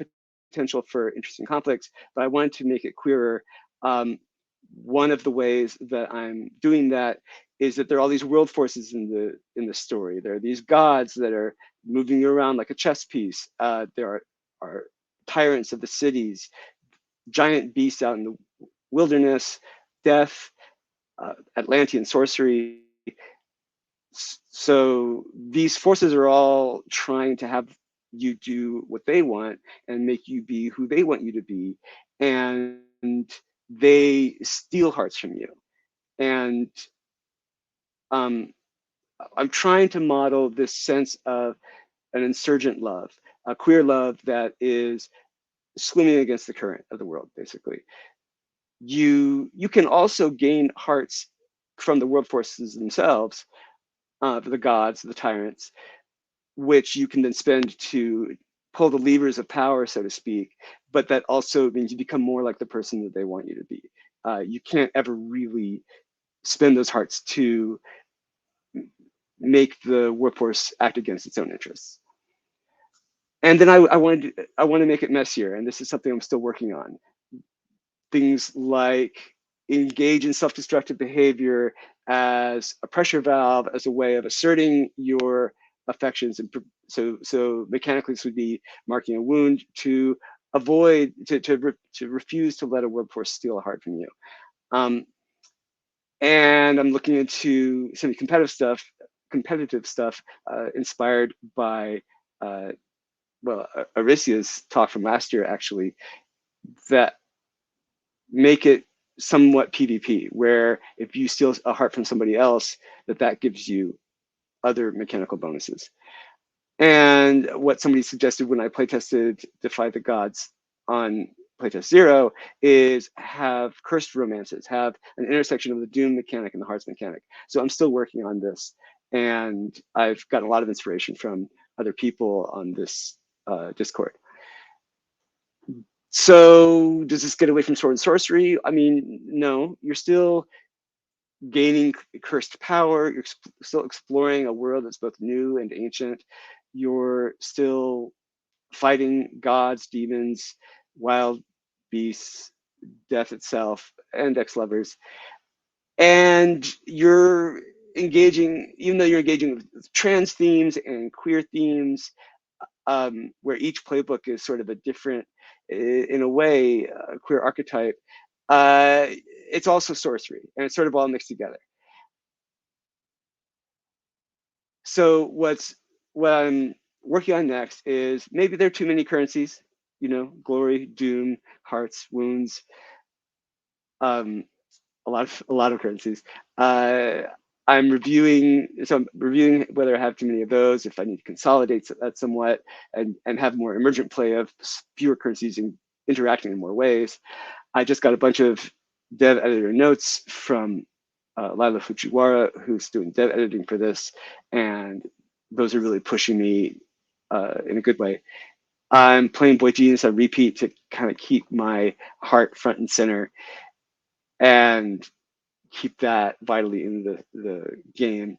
Speaker 3: potential for interesting conflicts, but I wanted to make it queerer. One of the ways that I'm doing that is that there are all these world forces in the story. There are these gods that are moving you around like a chess piece. There are tyrants of the cities, giant beasts out in the wilderness, death, Atlantean sorcery. So these forces are all trying to have you do what they want and make you be who they want you to be. And they steal hearts from you. And I'm trying to model this sense of an insurgent love, a queer love that is swimming against the current of the world, basically. You can also gain hearts from the world forces themselves, the gods, the tyrants, which you can then spend to pull the levers of power, so to speak. But that also means you become more like the person that they want you to be. You can't ever really spend those hearts to make the workforce act against its own interests. And then I want to make it messier, and this is something I'm still working on. Things like engage in self-destructive behavior as a pressure valve, as a way of asserting your affections. And so mechanically, this would be marking a wound to avoid, to refuse to let a workforce steal a heart from you. And I'm looking into some competitive stuff, inspired by Aricia's talk from last year, actually, that make it somewhat PvP, where if you steal a heart from somebody else, that gives you other mechanical bonuses. And what somebody suggested when I playtested Defy the Gods on Playtest Zero is have cursed romances, have an intersection of the Doom mechanic and the Hearts mechanic. So I'm still working on this, and I've gotten a lot of inspiration from other people on this Discord. So does this get away from sword and sorcery? I mean, no, you're still gaining cursed power. You're still exploring a world that's both new and ancient. You're still fighting gods, demons, wild beasts, death itself, and ex-lovers. And you're engaging, even though you're engaging with trans themes and queer themes, where each playbook is sort of a different, in a way, queer archetype, it's also sorcery, and it's sort of all mixed together. So what I'm working on next is, maybe there are too many currencies, glory, doom, hearts, wounds, a lot of currencies. I'm reviewing whether I have too many of those, if I need to consolidate that somewhat, and have more emergent play of fewer currencies and interacting in more ways. I just got a bunch of dev editor notes from Lila Fujiwara, who's doing dev editing for this, and those are really pushing me in a good way. I'm playing Boy Genius on repeat to kind of keep my heart front and center and keep that vitally in the game.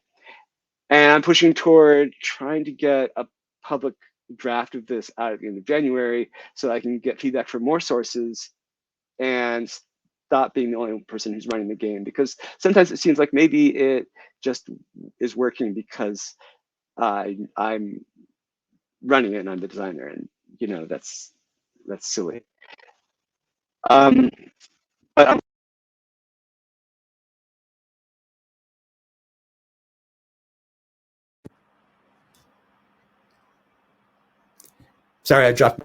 Speaker 3: And I'm pushing toward trying to get a public draft of this out at the end of January so I can get feedback from more sources and stop being the only person who's running the game, because sometimes it seems like maybe it just is working because I'm running it and I'm the designer, and that's silly. But I'm
Speaker 5: sorry, I dropped.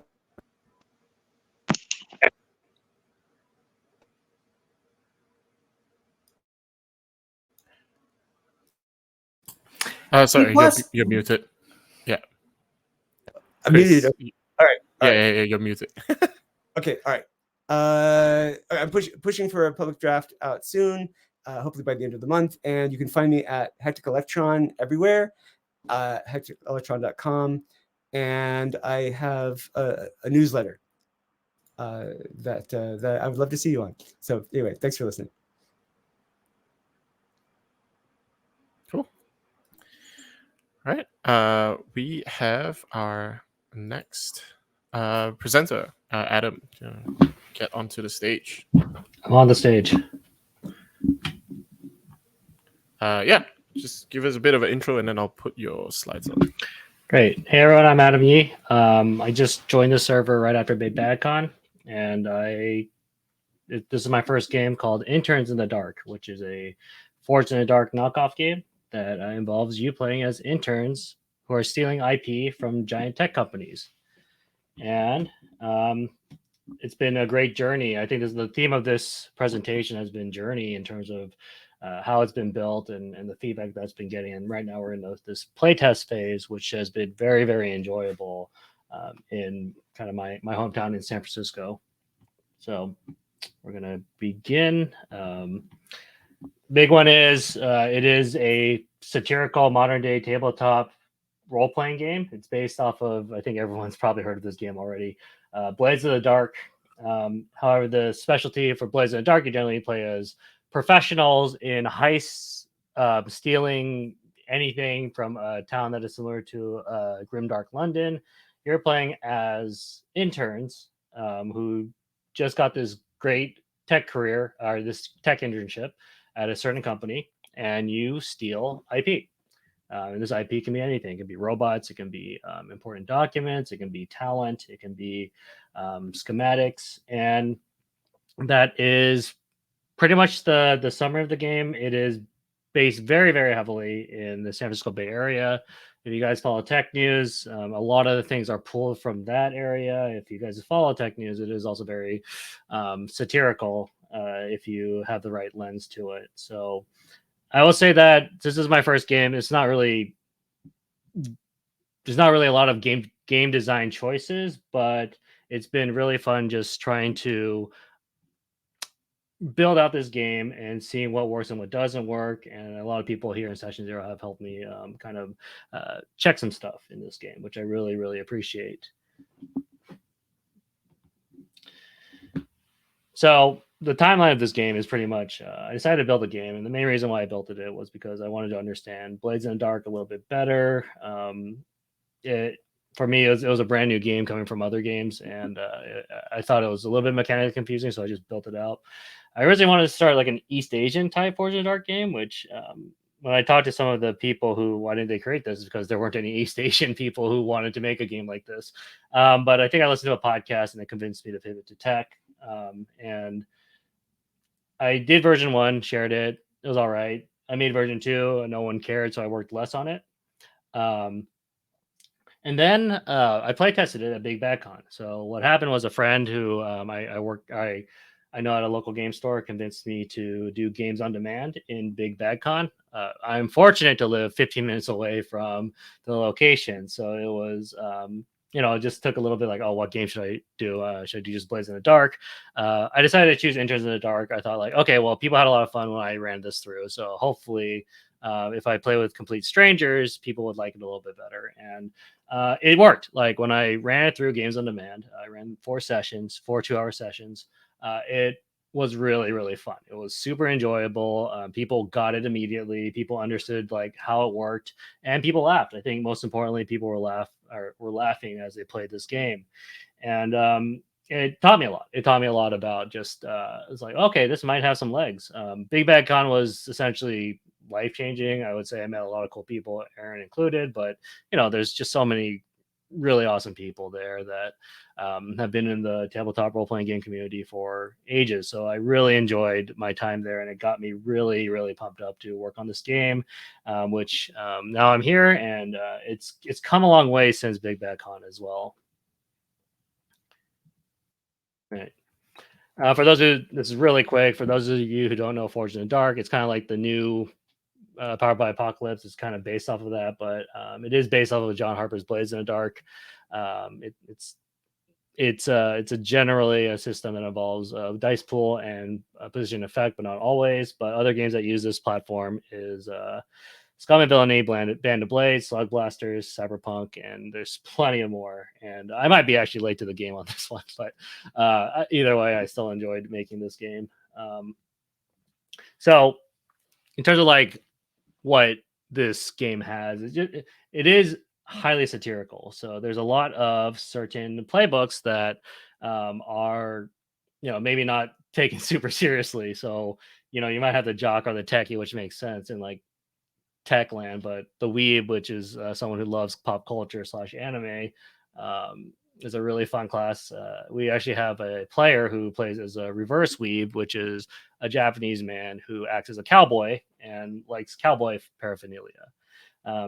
Speaker 1: Sorry, you're muted. Yeah.
Speaker 5: I'm muted. All right.
Speaker 1: Yeah, you're muted.
Speaker 5: Okay, all right. I'm pushing for a public draft out soon, hopefully by the end of the month. And you can find me at Hectic Electron everywhere, hecticelectron.com. And I have a newsletter that I would love to see you on. So anyway, thanks for listening.
Speaker 1: Cool. All right. We have our next presenter, Adam. Get onto the stage.
Speaker 6: I'm on the stage.
Speaker 1: Yeah, just give us a bit of an intro and then I'll put your slides up.
Speaker 6: Great. Hey everyone, I'm Adam Yee. I just joined the server right after Big Bad Con, and this is my first game called Interns in the Dark, which is a Forged in the Dark knockoff game that involves you playing as interns who are stealing IP from giant tech companies. And it's been a great journey. I think the theme of this presentation has been journey in terms of how it's been built and the feedback that's been getting. And right now we're in this playtest phase, which has been very, very enjoyable in kind of my hometown in San Francisco. So we're going to begin. Big one is it is a satirical modern day tabletop role-playing game. It's based off of, I think everyone's probably heard of this game already, Blades of the Dark. However, the specialty for Blades of the Dark, you generally play as professionals in heists, stealing anything from a town that is similar to grimdark London. You're playing as interns who just got this great tech career or this tech internship at a certain company, and you steal IP. And this IP can be anything. It can be robots. It can be important documents. It can be talent. It can be schematics. And that is pretty much the summary of the game. It is based very, very heavily in the San Francisco Bay Area. If you guys follow tech news, a lot of the things are pulled from that area. If you guys follow tech news, it is also very satirical if you have the right lens to it. So I will say that this is my first game. There's not really a lot of game design choices, but it's been really fun just trying to build out this game and seeing what works and what doesn't work. And a lot of people here in Session Zero have helped me kind of check some stuff in this game, which I really, really appreciate. So the timeline of this game is pretty much I decided to build a game, and the main reason why I built it was because I wanted to understand Blades in the Dark a little bit better. It for me it was a brand new game coming from other games, and I thought it was a little bit mechanically confusing, so I just built it out. I originally wanted to start like an East Asian type Forged in the Dark game, which when I talked to some of the people who why didn't they create this is because there weren't any East Asian people who wanted to make a game like this. But I think I listened to a podcast and it convinced me to pivot to tech. And I did version 1, shared it. It was all right. I made version 2 and no one cared, so I worked less on it. And then I play tested it at Big Bad Con. So what happened was a friend who I know at a local game store convinced me to do games on demand in Big Bad Con. I'm fortunate to live 15 minutes away from the location, so it was it just took a little bit like, oh, what game should I do? Should I do just Blades in the Dark? I decided to choose Interns in the Dark. I thought like, okay, well, people had a lot of fun when I ran this through, so hopefully if I play with complete strangers, people would like it a little bit better. And it worked. Like when I ran it through Games on Demand, I ran 4 sessions, 4 2-hour sessions. It was really, really fun. It was super enjoyable. People got it immediately. People understood like how it worked, and people laughed. I think most importantly, people were laughing as they played this game, and it taught me a lot. It taught me a lot about just it's like, okay, this might have some legs. Big Bad Con was essentially life changing. I would say I met a lot of cool people, Aaron included, but there's just so many really awesome people there that have been in the tabletop role playing game community for ages. So I really enjoyed my time there, and it got me really, really pumped up to work on this game, which now I'm here, and it's come a long way since Big Bad Con as well. Right. For those who, this is really quick. For those of you who don't know Forged in the Dark, it's kind of like the new Powered by Apocalypse. It's kind of based off of that, but it is based off of John Harper's Blades in the Dark. It's a generally a system that involves a dice pool and a position effect, but not always. But other games that use this platform is Scum and Villainy, Band of Blades, Slug Blasters, Cyberpunk, and there's plenty of more. And I might be actually late to the game on this one, but either way, I still enjoyed making this game. So in terms of like what this game has, it is highly satirical. So there's a lot of certain playbooks that are, maybe not taken super seriously. So, you might have the jock or the techie, which makes sense in like tech land, but the weeb, which is someone who loves pop culture / anime, is a really fun class. We actually have a player who plays as a reverse weeb, which is a Japanese man who acts as a cowboy and likes cowboy paraphernalia.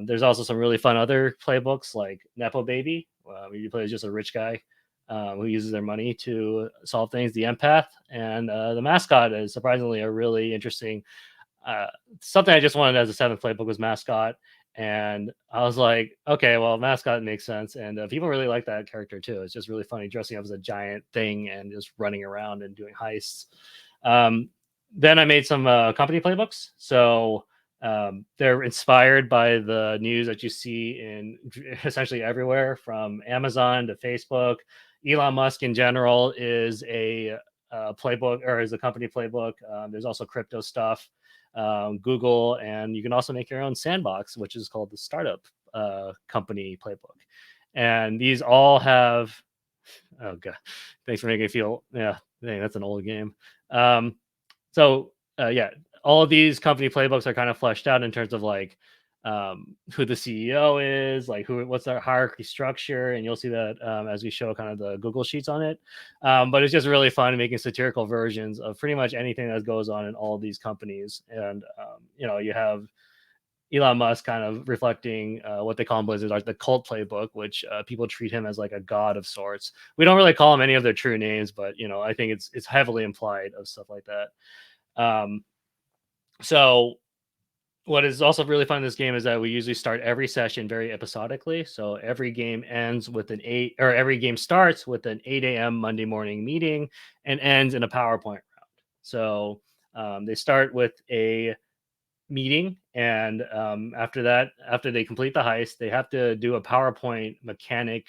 Speaker 6: There's also some really fun other playbooks like Nepo Baby, where you play as just a rich guy who uses their money to solve things, the empath, and the mascot is surprisingly a really interesting something I just wanted as a 7th playbook was mascot. And I was like, okay, well, mascot makes sense. And people really like that character too. It's just really funny dressing up as a giant thing and just running around and doing heists. Then I made some company playbooks. So they're inspired by the news that you see in essentially everywhere from Amazon to Facebook. Elon Musk in general is a playbook, or is a company playbook. There's also crypto stuff. Google, and you can also make your own sandbox, which is called the Startup Company Playbook. And these all have, oh god, thanks for making me feel, yeah, dang, that's an old game. Yeah, all of these company playbooks are kind of fleshed out in terms of like who the CEO is, like what's their hierarchy structure, and you'll see that as we show kind of the Google Sheets on it. But it's just really fun making satirical versions of pretty much anything that goes on in all of these companies. And you have Elon Musk kind of reflecting what they call in Blizzard like the cult playbook, which people treat him as like a god of sorts. We don't really call him any of their true names, but I think it's heavily implied of stuff like that. So what is also really fun in this game is that we usually start every session very episodically. So every game ends with every game starts with an 8 a.m. Monday morning meeting and ends in a PowerPoint round. So they start with a meeting, and after they complete the heist, they have to do a PowerPoint mechanic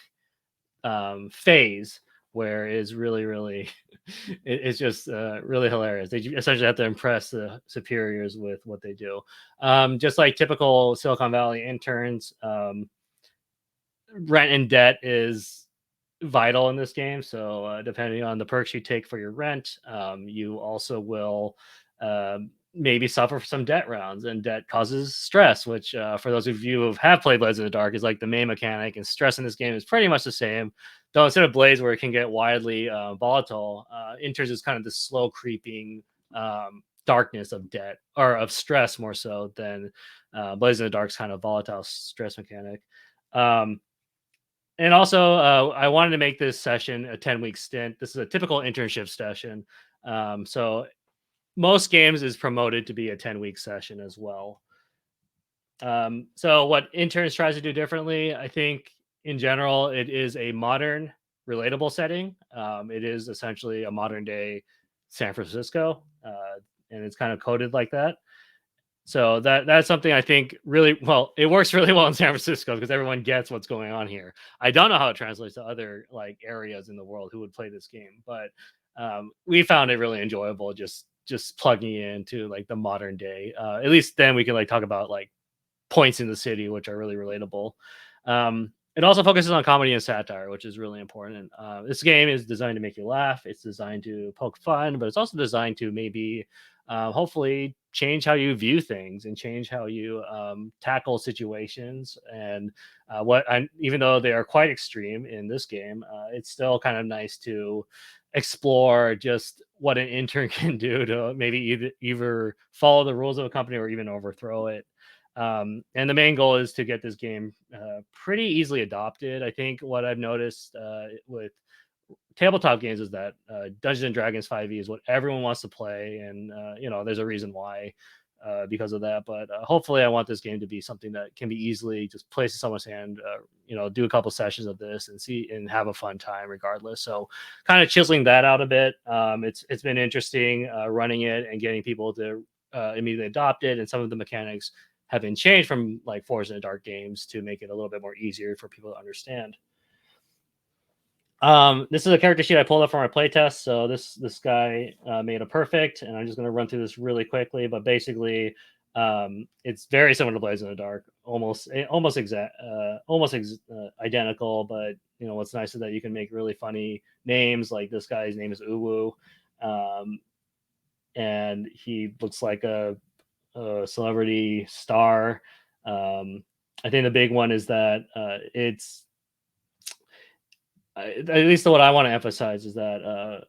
Speaker 6: phase where it's really it's just really hilarious. They essentially have to impress the superiors with what they do. Just like typical Silicon Valley interns, rent and debt is vital in this game. So depending on the perks you take for your rent, you also will maybe suffer some debt rounds, and debt causes stress, which for those of you who have played Blades in the Dark is like the main mechanic, and stress in this game is pretty much the same. Though instead of Blades where it can get widely volatile, Interns is kind of this slow creeping darkness of debt, or of stress more so than Blades in the Dark's kind of volatile stress mechanic. And also, I wanted to make this session a 10-week stint. This is a typical internship session. So most games is promoted to be a 10-week session as well. So what Interns tries to do differently, I think in general, it is a modern, relatable setting. It is essentially a modern day San Francisco, and it's kind of coded like that. So that's something I think really well. It works really well in San Francisco because everyone gets what's going on here. I don't know how it translates to other like areas in the world who would play this game, but we found it really enjoyable just plugging into like the modern day. At least then we can like talk about like points in the city which are really relatable. It also focuses on comedy and satire, which is really important. This game is designed to make you laugh. It's designed to poke fun, but it's also designed to maybe hopefully change how you view things and change how you tackle situations. And even though they are quite extreme in this game, it's still kind of nice to explore just what an intern can do to maybe either follow the rules of a company or even overthrow it. And the main goal is to get this game pretty easily adopted. I think what I've noticed with tabletop games is that Dungeons and Dragons 5e is what everyone wants to play, and there's a reason why because of that. But hopefully, I want this game to be something that can be easily just placed in someone's hand. Do a couple sessions of this and see and have a fun time regardless. So, kind of chiseling that out a bit. It's been interesting running it and getting people to immediately adopt it, and some of the mechanics have been changed from like Forged in the Dark games to make it a little bit more easier for people to understand. This is a character sheet I pulled up from our playtest. So this guy made a perfect, and I'm just going to run through this really quickly. But basically, it's very similar to Blades in the Dark, almost identical. But what's nice is that you can make really funny names. Like this guy's name is Uwu, and he looks like a celebrity star. I think the big one is that it's at least what I want to emphasize is that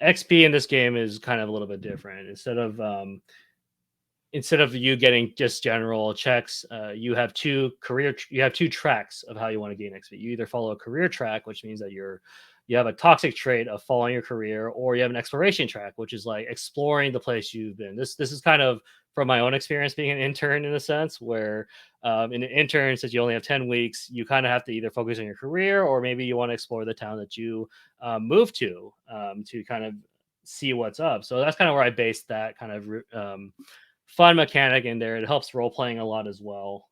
Speaker 6: XP in this game is kind of a little bit different. Instead of you getting just general checks, you have two tracks of how you want to gain XP. You either follow a career track, which means that you have a toxic trait of following your career, or you have an exploration track, which is like exploring the place you've been. This is kind of from my own experience being an intern in a sense, where in an intern, since you only have 10 weeks, you kind of have to either focus on your career, or maybe you want to explore the town that you moved to kind of see what's up. So that's kind of where I based that kind of fun mechanic in there. It helps role playing a lot as well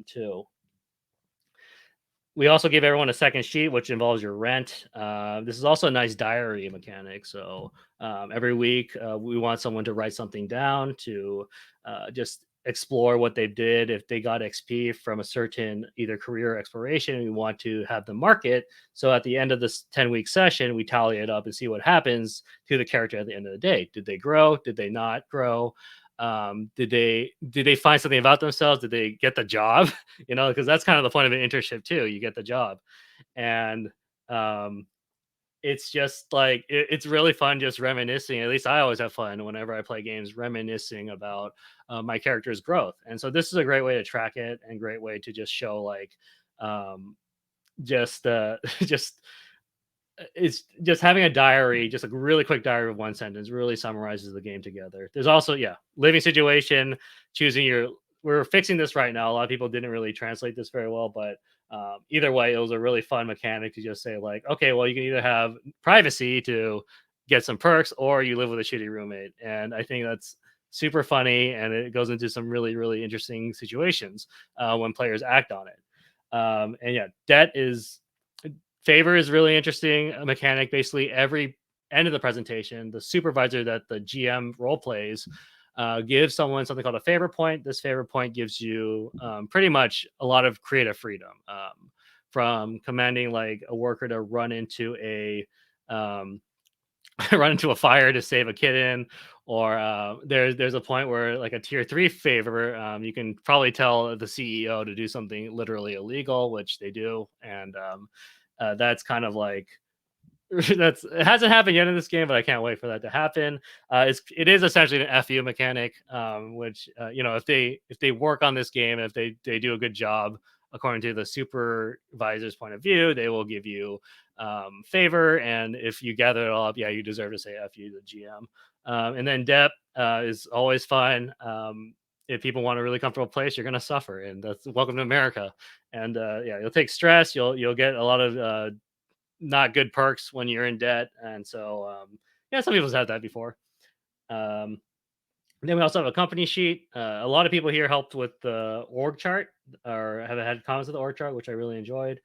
Speaker 6: too. We also give everyone a second sheet, which involves your rent. This is also a nice diary mechanic. So every week, we want someone to write something down to just explore what they did. If they got XP from a certain either career or exploration, we want to have them mark it. So at the end of this 10-week session, we tally it up and see what happens to the character at the end of the day. Did they grow? Did they not grow? Did they find something about themselves? Did they get the job? Because that's kind of the point of an internship too. You get the job, and it's just like it's really fun just reminiscing. At least I always have fun whenever I play games, reminiscing about my character's growth. And so this is a great way to track it, and great way to just show like it's just having a diary, just a really quick diary of one sentence, really summarizes the game together. There's also living situation, we're fixing this right now. A lot of people didn't really translate this very well, but either way, it was a really fun mechanic to just say like, okay, well, you can either have privacy to get some perks, or you live with a shitty roommate. And I think that's super funny, and it goes into some really, really interesting situations when players act on it. Debt is Favor is really interesting mechanic. Basically, every end of the presentation, the supervisor that the GM role plays gives someone something called a favor point. This favor point gives you pretty much a lot of creative freedom, from commanding like a worker to run into a run into a fire to save a kitten, or there's a point where like a tier 3 favor, you can probably tell the CEO to do something literally illegal, which they do, and that's kind of like it hasn't happened yet in this game, but I can't wait for that to happen. It is essentially an FU mechanic, which if they work on this game, if they do a good job according to the supervisor's point of view, they will give you favor, and if you gather it all up, yeah, you deserve to say FU to the GM. And then dep is always fun. If people want a really comfortable place, you're going to suffer, and that's welcome to America. And yeah, you'll take stress. You'll get a lot of not good perks when you're in debt, and so yeah, some people's had that before. Then we also have a company sheet. A lot of people here helped with the org chart, or have had comments of the org chart, which I really enjoyed.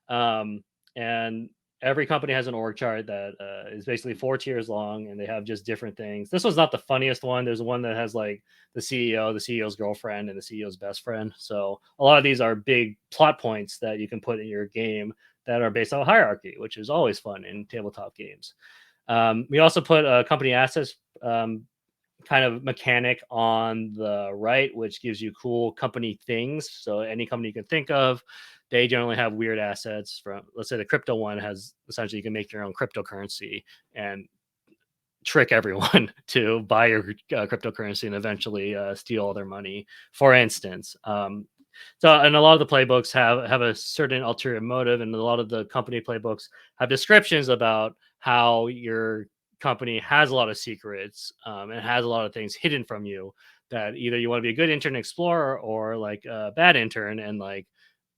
Speaker 6: And every company has an org chart that is basically 4 tiers long, and they have just different things. This was not the funniest one. There's one that has like the CEO, the CEO's girlfriend, and the CEO's best friend. So a lot of these are big plot points that you can put in your game that are based on hierarchy, which is always fun in tabletop games. We also put a company assets kind of mechanic on the right, which gives you cool company things. So any company you can think of, they generally have weird assets. From, let's say the crypto one has essentially you can make your own cryptocurrency and trick everyone to buy your cryptocurrency and eventually steal all their money, for instance. And a lot of the playbooks have a certain ulterior motive, and a lot of the company playbooks have descriptions about how your company has a lot of secrets and has a lot of things hidden from you, that either you want to be a good intern explorer or like a bad intern and like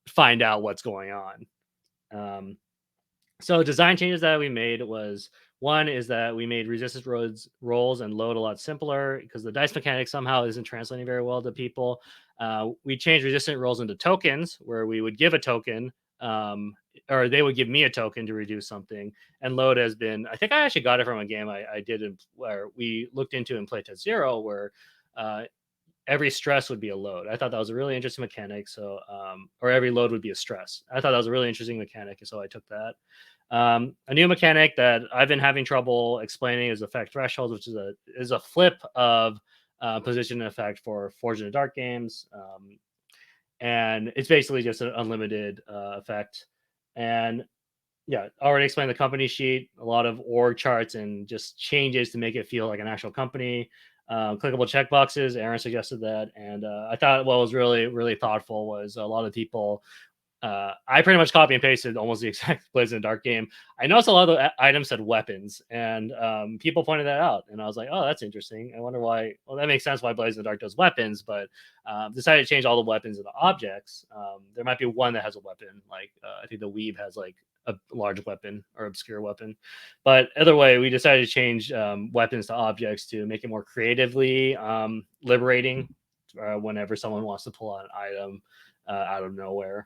Speaker 6: find out what's going on. So design changes that we made was, one is that we made resistance rolls and load a lot simpler, because the dice mechanic somehow isn't translating very well to people. We changed resistant rolls into tokens, where we would give a token, or they would give me a token to reduce something. And load has been, I think I actually got it from a game I did where we looked into in Playtest Zero, where every stress would be a load. I thought that was a really interesting mechanic. So, or every load would be a stress. I thought that was a really interesting mechanic, and so I took that. A new mechanic that I've been having trouble explaining is effect thresholds, which is a flip of position effect for Forged in the Dark games, and it's basically just an unlimited effect. And yeah, already explained the company sheet, a lot of org charts and just changes to make it feel like an actual company. Clickable checkboxes, Aaron suggested that, and I thought what was really, really thoughtful was a lot of people. I pretty much copy and pasted almost the exact Blades in the Dark game. I noticed a lot of the items said weapons, and people pointed that out, and I was like, oh, that's interesting. I wonder why. Well, that makes sense why Blades in the Dark does weapons, but decided to change all the weapons into objects. There might be one that has a weapon, like I think the Weave has like a large weapon or obscure weapon, but either way, we decided to change weapons to objects to make it more creatively liberating whenever someone wants to pull out an item out of nowhere.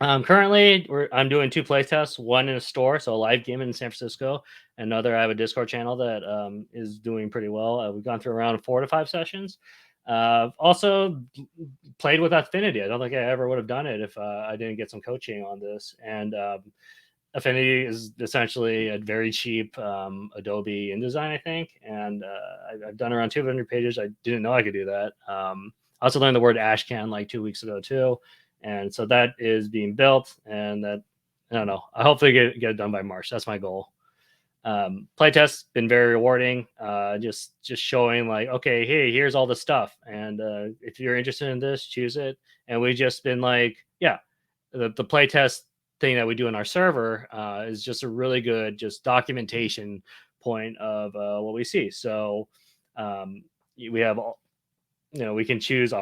Speaker 6: Currently, I'm doing 2 playtests, one in a store, so a live game in San Francisco, another I have a Discord channel that is doing pretty well. We've gone through around 4 to 5 sessions. Also played with Affinity. I don't think I ever would have done it if I didn't get some coaching on this. And Affinity is essentially a very cheap Adobe InDesign, I think. And I've done around 200 pages. I didn't know I could do that. I also learned the word ashcan like 2 weeks ago too. And so that is being built, and that, I don't know, I hopefully get it done by March. That's my goal. Playtest been very rewarding. Just showing like, okay, hey, here's all the stuff, and if you're interested in this, choose it. And we've just been like, yeah, the playtest thing that we do in our server is just a really good just documentation point of what we see. So we have, we can choose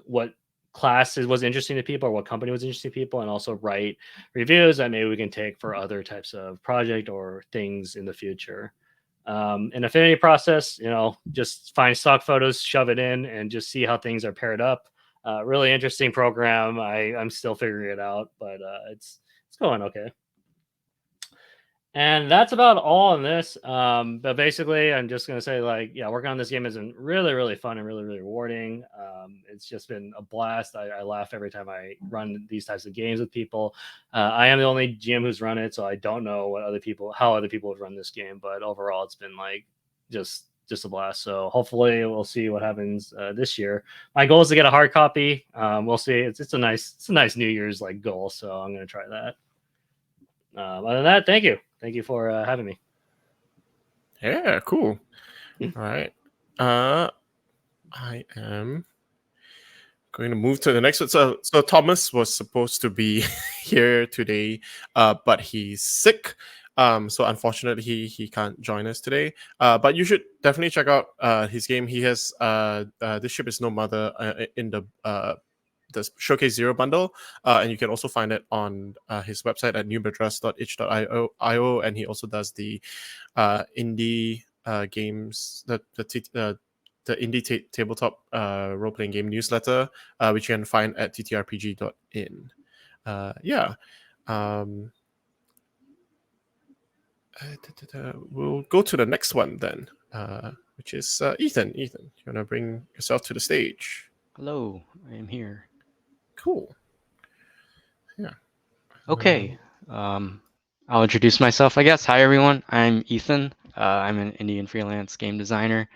Speaker 6: what class was interesting to people or what company was interesting to people, and also write reviews that maybe we can take for other types of project or things in the future. In Affinity process, just find stock photos, shove it in, and just see how things are paired up. Really interesting program. I'm still figuring it out, but it's going okay. And that's about all in this. But basically, I'm just gonna say, like, yeah, working on this game has been really, really fun and really, really rewarding. It's just been a blast. I laugh every time I run these types of games with people. I am the only GM who's run it, so I don't know how other people have run this game. But overall, it's been like just a blast. So hopefully, we'll see what happens this year. My goal is to get a hard copy. We'll see. It's a nice New Year's like goal. So I'm gonna try that. Other than that, thank you for having me.
Speaker 1: Yeah, cool. All right. I am going to move to the next one. So Thomas was supposed to be here today, but he's sick. So unfortunately, he can't join us today. But you should definitely check out his game. He has This Ship Is No Mother in the Showcase Zero bundle, and you can also find it on his website at newmadras.itch.io, and he also does the indie games, the indie tabletop role-playing game newsletter, which you can find at ttrpg.in. We'll go to the next one then, which is Ethan. Ethan, you want to bring yourself to the stage?
Speaker 7: Hello, I am here.
Speaker 1: Cool. Yeah.
Speaker 7: Okay. I'll introduce myself, I guess. Hi, everyone. I'm Ethan. I'm an indie and freelance game designer.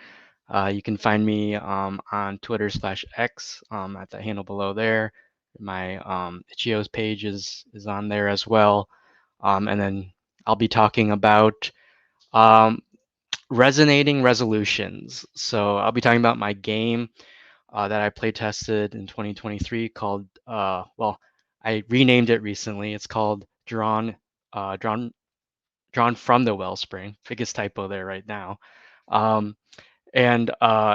Speaker 7: You can find me on Twitter/X at the handle below there. My Itch.io's page is on there as well. And then I'll be talking about resonating resolutions. So I'll be talking about my game that I playtested in 2023 called, I renamed it recently. It's called Drawn from the Wellspring. Biggest typo there right now. And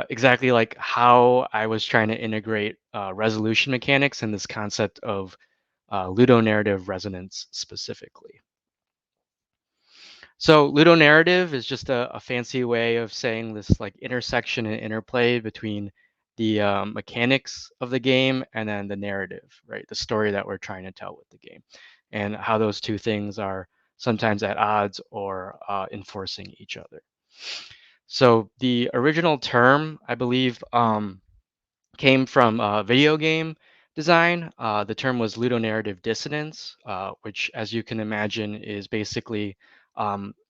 Speaker 7: exactly like how I was trying to integrate resolution mechanics and this concept of ludonarrative resonance specifically. So ludonarrative is just a fancy way of saying this like intersection and interplay between the mechanics of the game and then the narrative, right? The story that we're trying to tell with the game, and how those two things are sometimes at odds or enforcing each other. So the original term, I believe, came from video game design. The term was ludonarrative dissonance, which, as you can imagine, is basically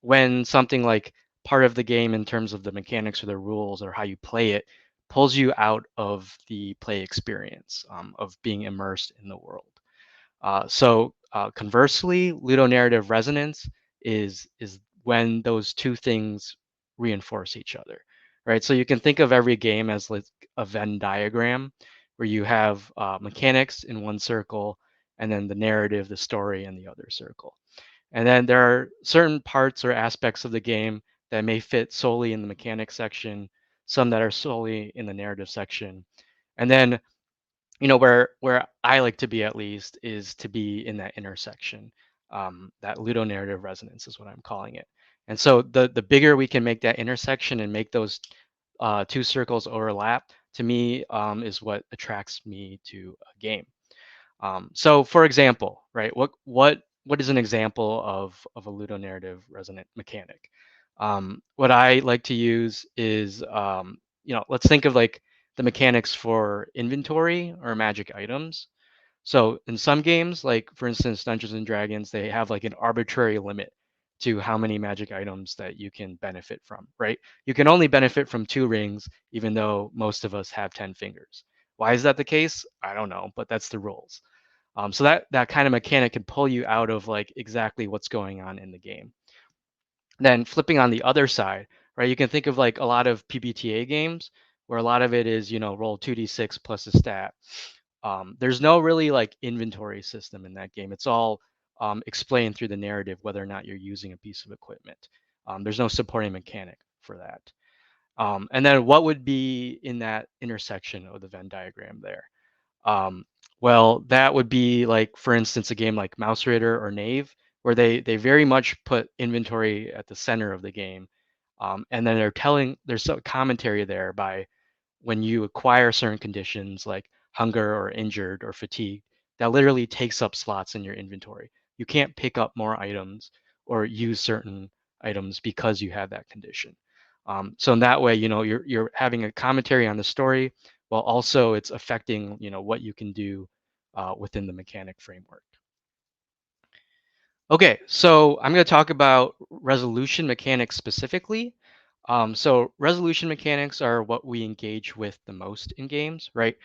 Speaker 7: when something like part of the game in terms of the mechanics or the rules or how you play it pulls you out of the play experience of being immersed in the world. Conversely, ludonarrative resonance is when those two things reinforce each other, right? So you can think of every game as like a Venn diagram where you have mechanics in one circle and then the narrative, the story in the other circle. And then there are certain parts or aspects of the game that may fit solely in the mechanics section, some that are solely in the narrative section. And then, you know, where I like to be at least is to be in that intersection. That ludonarrative resonance is what I'm calling it. And so the bigger we can make that intersection and make those two circles overlap, to me, is what attracts me to a game. So for example, right, what is an example of a ludonarrative resonant mechanic? What I like to use is, let's think of like the mechanics for inventory or magic items. So in some games, like for instance, Dungeons and Dragons, they have like an arbitrary limit to how many magic items that you can benefit from, right? You can only benefit from 2 rings, even though most of us have 10 fingers. Why is that the case? I don't know, but that's the rules. So that kind of mechanic can pull you out of like exactly what's going on in the game. Then flipping on the other side, right? You can think of like a lot of PBTA games where a lot of it is, roll 2d6 plus a stat. There's no really like inventory system in that game. It's all explained through the narrative whether or not you're using a piece of equipment. There's no supporting mechanic for that. And then what would be in that intersection of the Venn diagram there? Well, that would be like, for instance, a game like Mouse Raider or Knave, where they very much put inventory at the center of the game. And then there's some commentary there by when you acquire certain conditions like hunger or injured or fatigue, that literally takes up slots in your inventory. You can't pick up more items or use certain items because you have that condition. So in that way, you're having a commentary on the story, while also it's affecting what you can do within the mechanic framework. Okay, so I'm going to talk about resolution mechanics specifically. So resolution mechanics are what we engage with the most in games, right?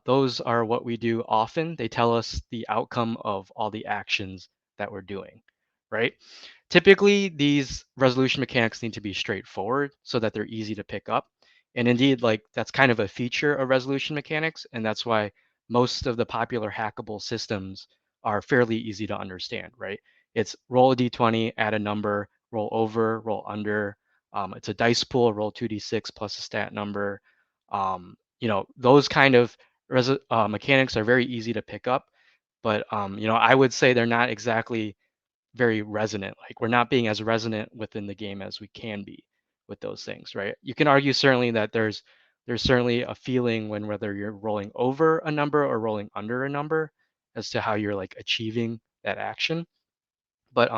Speaker 7: Those are what we do often. They tell us the outcome of all the actions that we're doing, right? Typically, these resolution mechanics need to be straightforward so that they're easy to pick up. And indeed, like that's kind of a feature of resolution mechanics, and that's why most of the popular hackable systems are fairly easy to understand, right? It's roll a d20, add a number, roll over, roll under. It's a dice pool, roll 2d6 plus a stat number. Those kind of mechanics are very easy to pick up, but I would say they're not exactly very resonant. Like we're not being as resonant within the game as we can be with those things, right? You can argue certainly that there's certainly a feeling when whether you're rolling over a number or rolling under a number as to how you're like achieving that action. But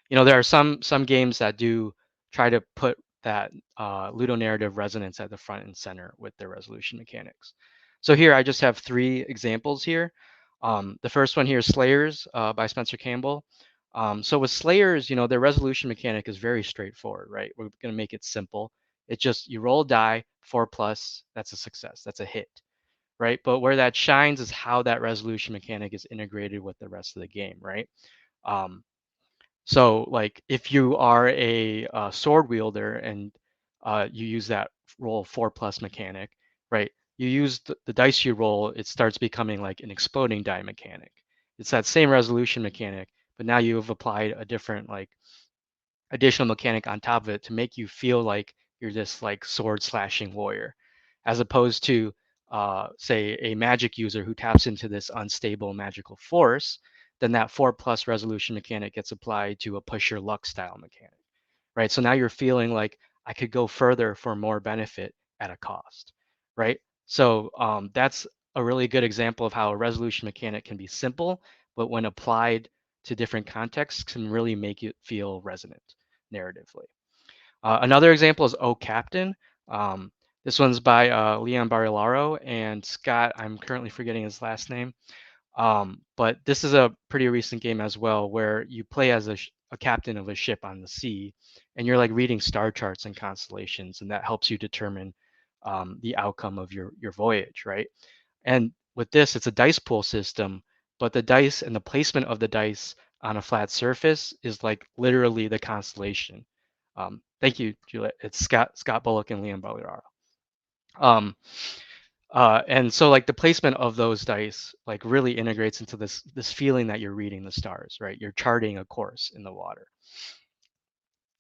Speaker 7: there are some games that do try to put that ludonarrative resonance at the front and center with their resolution mechanics. So here I just have 3 examples here. The first one here is Slayers by Spencer Campbell. So with Slayers, their resolution mechanic is very straightforward, right? We're going to make it simple. It's just you roll a die, 4+, that's a success, that's a hit, right? But where that shines is how that resolution mechanic is integrated with the rest of the game, right? So like if you are a sword wielder and you use that roll 4+ mechanic, right? You use the dice you roll, it starts becoming like an exploding die mechanic. It's that same resolution mechanic, but now you have applied a different like additional mechanic on top of it to make you feel like you're this like sword slashing warrior, as opposed to say a magic user who taps into this unstable magical force. Then that 4+ resolution mechanic gets applied to a push your luck style mechanic, right? So now you're feeling like I could go further for more benefit at a cost, right? So that's a really good example of how a resolution mechanic can be simple, but when applied to different contexts can really make it feel resonant narratively. Another example is Oh Captain. This one's by Leon Barilaro and Scott, I'm currently forgetting his last name. But this is a pretty recent game as well, where you play as a captain of a ship on the sea, and you're like reading star charts and constellations, and that helps you determine the outcome of your voyage, right? And with this, it's a dice pool system, but the dice and the placement of the dice on a flat surface is like literally the constellation. Thank you, Juliet. It's Scott Bullock and Liam Barilaro. And so like the placement of those dice like really integrates into this feeling that you're reading the stars, right? You're charting a course in the water.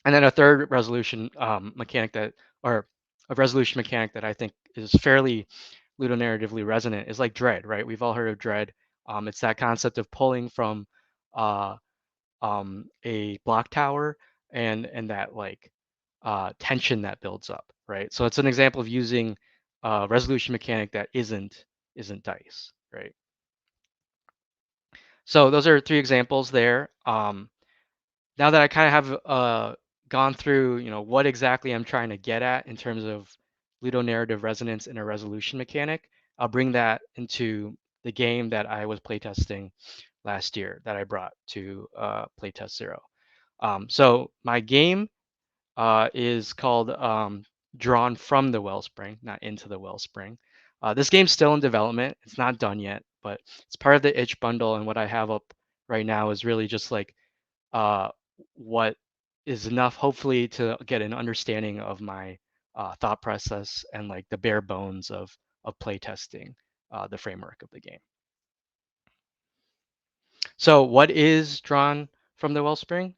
Speaker 7: And then a third resolution mechanic that, or a resolution mechanic that I think is fairly ludonarratively resonant is like Dread, right? We've all heard of Dread. It's that concept of pulling from a block tower and that like tension that builds up, right? So it's an example of using a resolution mechanic that isn't dice, right? So those are 3 examples there. Now that I kind of have gone through, what exactly I'm trying to get at in terms of ludonarrative resonance in a resolution mechanic, I'll bring that into the game that I was playtesting last year that I brought to Playtest Zero. So my game is called Drawn from the Wellspring, not Into the Wellspring. This game's still in development. It's not done yet, but it's part of the itch bundle. And what I have up right now is really just like what is enough, hopefully, to get an understanding of my thought process and like the bare bones of playtesting the framework of the game. So what is Drawn from the Wellspring?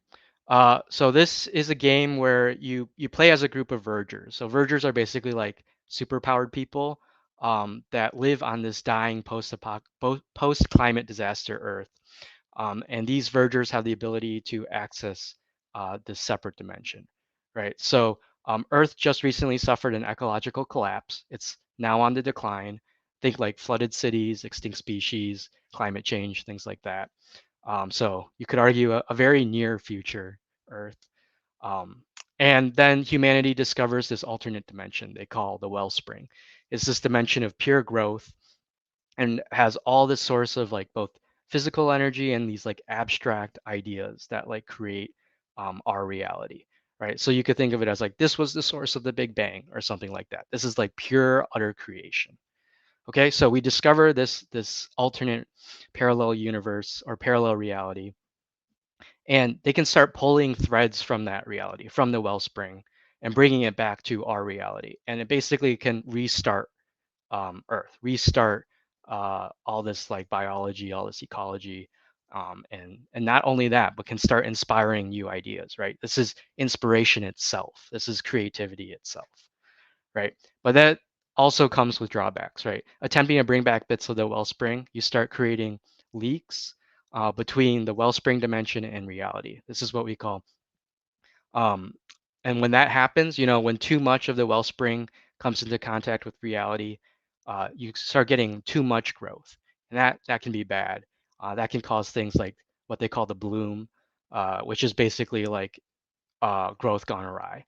Speaker 7: So this is a game where you play as a group of vergers. So vergers are basically like superpowered people that live on this dying post-climate disaster Earth. And these vergers have the ability to access this separate dimension, right? So Earth just recently suffered an ecological collapse. It's now on the decline. Think like flooded cities, extinct species, climate change, things like that. So you could argue a very near future Earth. And then humanity discovers this alternate dimension they call the wellspring. It's this dimension of pure growth and has all this source of like both physical energy and these like abstract ideas that like create our reality, right? So you could think of it as like this was the source of the Big Bang or something like that. This is like pure utter creation. Okay, so we discover this alternate parallel universe or parallel reality, and they can start pulling threads from that reality, from the wellspring, and bringing it back to our reality. And it basically can restart Earth, restart all this like biology, all this ecology, and not only that, but can start inspiring new ideas. Right? This is inspiration itself. This is creativity itself. Right? But that also comes with drawbacks. Right? Attempting to bring back bits of the wellspring, you start creating leaks between the wellspring dimension and reality. This is what we call um, and when that happens, you know, when too much of the wellspring comes into contact with reality, you start getting too much growth, and that can be bad. That can cause things like what they call the bloom, which is basically like growth gone awry,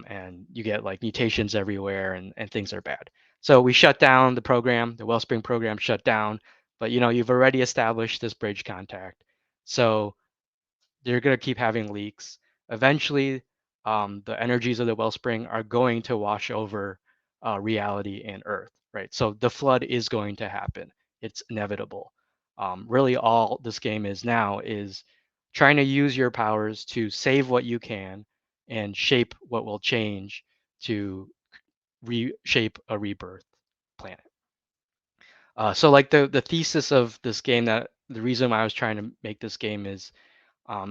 Speaker 7: and you get like mutations everywhere, and things are bad. So we shut down the program, the wellspring program shut down, but you know you've already established this bridge contact, so they're going to keep having leaks. Eventually, the energies of the wellspring are going to wash over reality and Earth, right? So the flood is going to happen. It's inevitable. Really, all this game is now is trying to use your powers to save what you can and shape what will change to reshape a rebirth planet. So like the thesis of this game, that the reason why I was trying to make this game is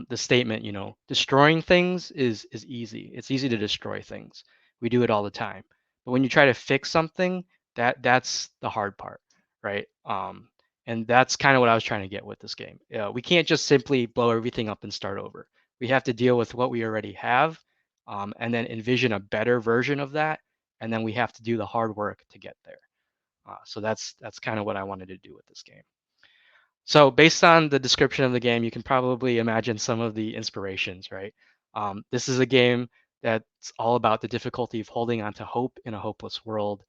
Speaker 7: the statement, you know, destroying things is easy. It's easy to destroy things. We do it all the time. But when you try to fix something, that's the hard part, right? And that's kind of what I was trying to get with this game. We can't just simply blow everything up and start over. We have to deal with what we already have, and then envision a better version of that, and then we have to do the hard work to get there. So that's kind of what I wanted to do with this game. So based on the description of the game, you can probably imagine some of the inspirations, right? This is a game that's all about the difficulty of holding on to hope in a hopeless world.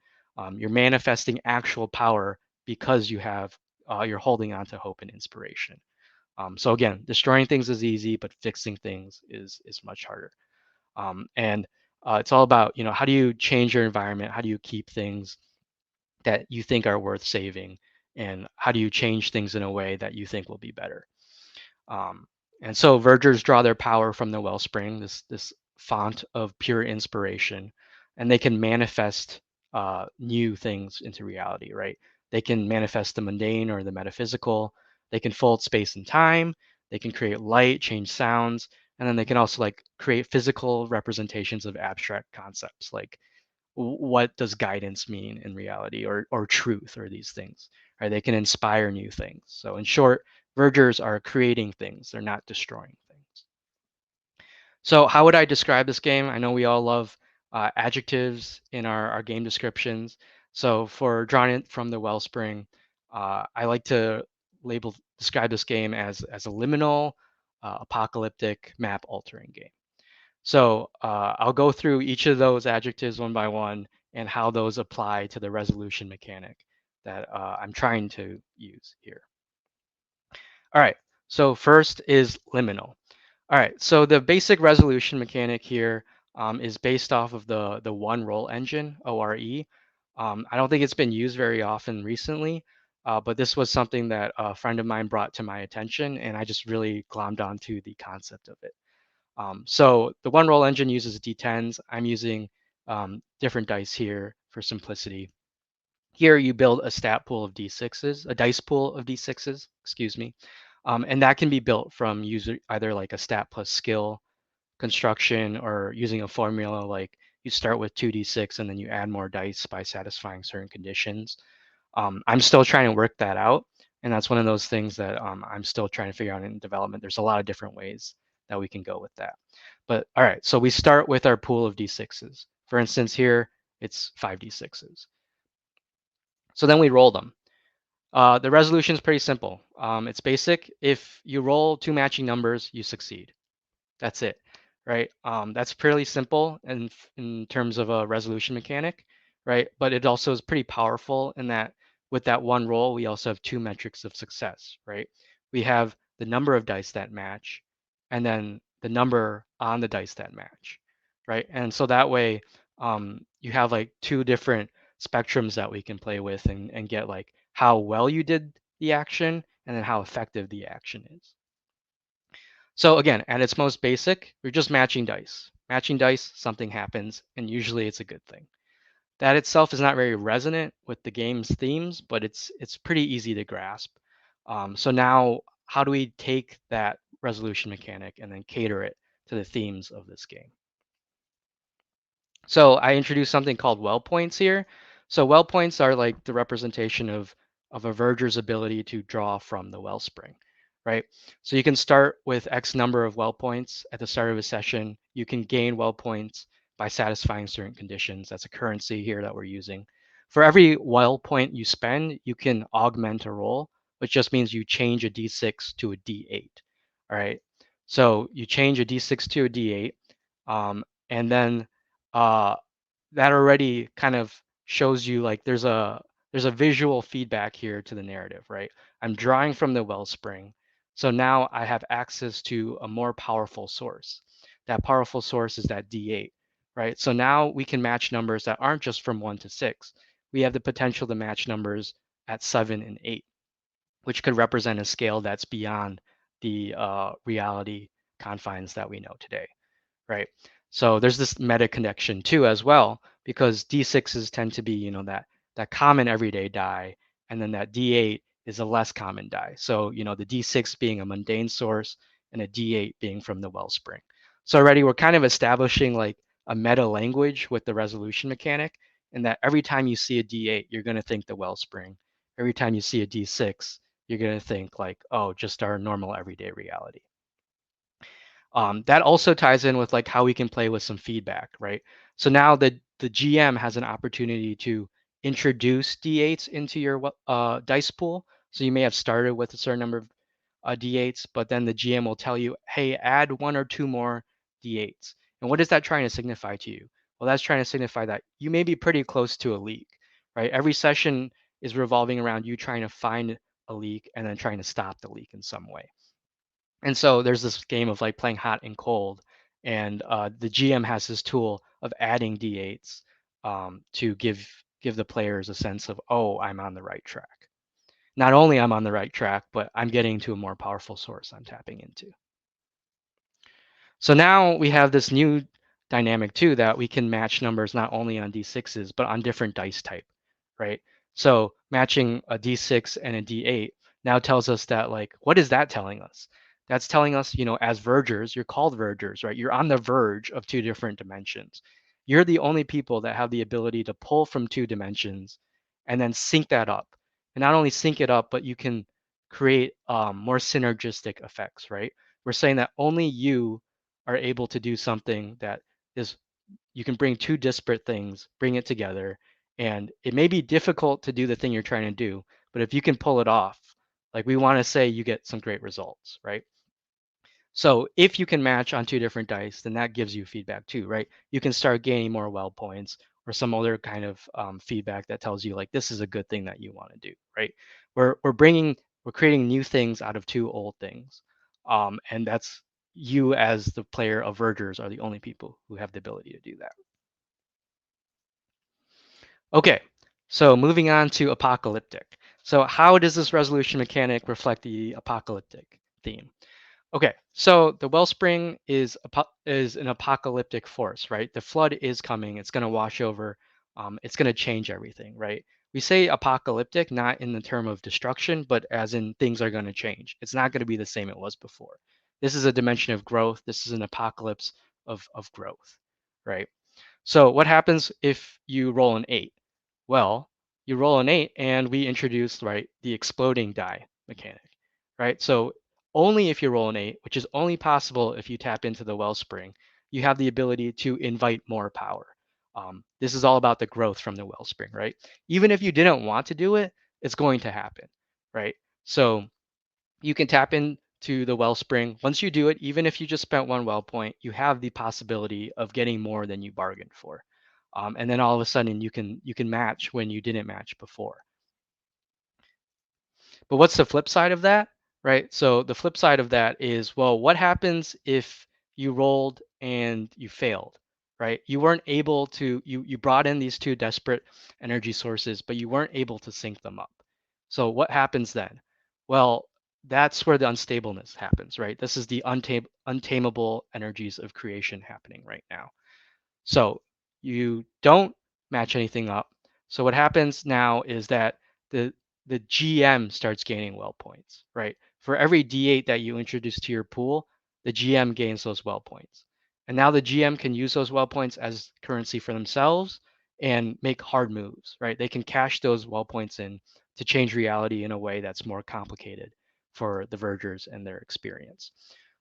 Speaker 7: You're manifesting actual power because you're holding on to hope and inspiration. So again, destroying things is easy, but fixing things is much harder. And it's all about, you know, how do you change your environment? How do you keep things that you think are worth saving, and how do you change things in a way that you think will be better? And so vergers draw their power from the wellspring, this font of pure inspiration, and they can manifest new things into reality, right? They can manifest the mundane or the metaphysical. They can fold space and time. They can create light, change sounds, and then they can also like create physical representations of abstract concepts like what does guidance mean in reality, or truth, or these things, right? They can inspire new things. So in short, vergers are creating things, they're not destroying things. So how would I describe this game? I know we all love adjectives in our game descriptions. So for drawing it from the wellspring, I like to describe this game as a liminal, apocalyptic, map altering game. So I'll go through each of those adjectives one by one and how those apply to the resolution mechanic that I'm trying to use here. All right, so first is liminal. All right, so the basic resolution mechanic here is based off of the one roll engine, ORE. I don't think it's been used very often recently, but this was something that a friend of mine brought to my attention, and I just really glommed onto the concept of it. So the one roll engine uses D10s. I'm using different dice here for simplicity. Here you build a stat pool of D6s, a dice pool of D6s, excuse me. And that can be built from either like a stat plus skill construction, or using a formula like you start with 2d6 and then you add more dice by satisfying certain conditions. I'm still trying to work that out, and that's one of those things that I'm still trying to figure out in development. There's a lot of different ways that we can go with that. But all right, so we start with our pool of d6s. For instance, here it's 5d6s. So then we roll them. The resolution is pretty simple. It's basic. If you roll two matching numbers, you succeed. That's it, right? That's fairly simple in terms of a resolution mechanic, right? But it also is pretty powerful in that with that one roll, we also have two metrics of success, right? We have the number of dice that match, and then the number on the dice that match, right? And so that way, you have like two different spectrums that we can play with and get like how well you did the action and then how effective the action is. So again, at its most basic, we're just matching dice. Matching dice, something happens, and usually it's a good thing. That itself is not very resonant with the game's themes, but it's pretty easy to grasp. So now, how do we take that resolution mechanic and then cater it to the themes of this game? So I introduced something called well points here. So well points are like the representation of a verger's ability to draw from the wellspring, right? So you can start with X number of well points at the start of a session. You can gain well points by satisfying certain conditions. That's a currency here that we're using. For every well point you spend, you can augment a roll, which just means you change a D6 to a D8. All right. So you change a D6 to a D8, and then uh, that already kind of shows you like there's a visual feedback here to the narrative, right? I'm drawing from the wellspring. So now I have access to a more powerful source. That powerful source is that D8, right? So now we can match numbers that aren't just from 1 to 6. We have the potential to match numbers at 7 and 8, which could represent a scale that's beyond the reality confines that we know today, right? So there's this meta connection too as well, because D6s tend to be, that common everyday die, and then that D8 is a less common die. So, the D6 being a mundane source and a D8 being from the wellspring. So already we're kind of establishing like a meta language with the resolution mechanic, and that every time you see a D8, you're going to think the wellspring. Every time you see a D6, you're going to think like, oh, just our normal everyday reality. That also ties in with like how we can play with some feedback, right? So now the GM has an opportunity to introduce D8s into your dice pool. So you may have started with a certain number of D8s, but then the GM will tell you, hey, add 1 or 2 more D8s. And what is that trying to signify to you? Well, that's trying to signify that you may be pretty close to a leak, right? Every session is revolving around you trying to find a leak and then trying to stop the leak in some way. And so there's this game of like playing hot and cold, and the GM has this tool of adding D8s to give the players a sense of, oh, I'm on the right track. Not only I'm on the right track, but I'm getting to a more powerful source I'm tapping into. So now we have this new dynamic too, that we can match numbers not only on D6s, but on different dice type, right? So matching a D6 and a D8 now tells us that, like, what is that telling us? That's telling us, as vergers, you're called vergers, right? You're on the verge of 2 different dimensions. You're the only people that have the ability to pull from 2 dimensions and then sync that up. And not only sync it up, but you can create more synergistic effects, right? We're saying that only you are able to do something that is, you can bring 2 disparate things, bring it together, and it may be difficult to do the thing you're trying to do, but if you can pull it off, like we want to say, you get some great results, right? So if you can match on 2 different dice, then that gives you feedback too, right? You can start gaining more well points or some other kind of feedback that tells you like this is a good thing that you want to do, right? We're creating new things out of 2 old things, and that's, you as the player of vergers are the only people who have the ability to do that. Okay, so moving on to apocalyptic. So how does this resolution mechanic reflect the apocalyptic theme? Okay, so the wellspring is an apocalyptic force, right? The flood is coming. It's going to wash over. It's going to change everything, right? We say apocalyptic not in the term of destruction, but as in things are going to change. It's not going to be the same it was before. This is a dimension of growth. This is an apocalypse of growth, right? So what happens if you roll an 8? Well, you roll an 8 and we introduce, right, the exploding die mechanic, right? So only if you roll an 8, which is only possible if you tap into the wellspring, you have the ability to invite more power. This is all about the growth from the wellspring, right? Even if you didn't want to do it, it's going to happen, right? So you can tap in to the wellspring. Once you do it, even if you just spent 1 well point, you have the possibility of getting more than you bargained for. And then all of a sudden you can match when you didn't match before. But what's the flip side of that, right? So the flip side of that is, well, what happens if you rolled and you failed, right? You weren't able to, you brought in these two desperate energy sources, but you weren't able to sync them up. So what happens then? Well, that's where the unstableness happens, right? This is the untamable energies of creation happening right now. So you don't match anything up. So what happens now is that the GM starts gaining well points, right? For every D8 that you introduce to your pool, the GM gains those well points. And now the GM can use those well points as currency for themselves and make hard moves, right? They can cash those well points in to change reality in a way that's more complicated for the vergers and their experience.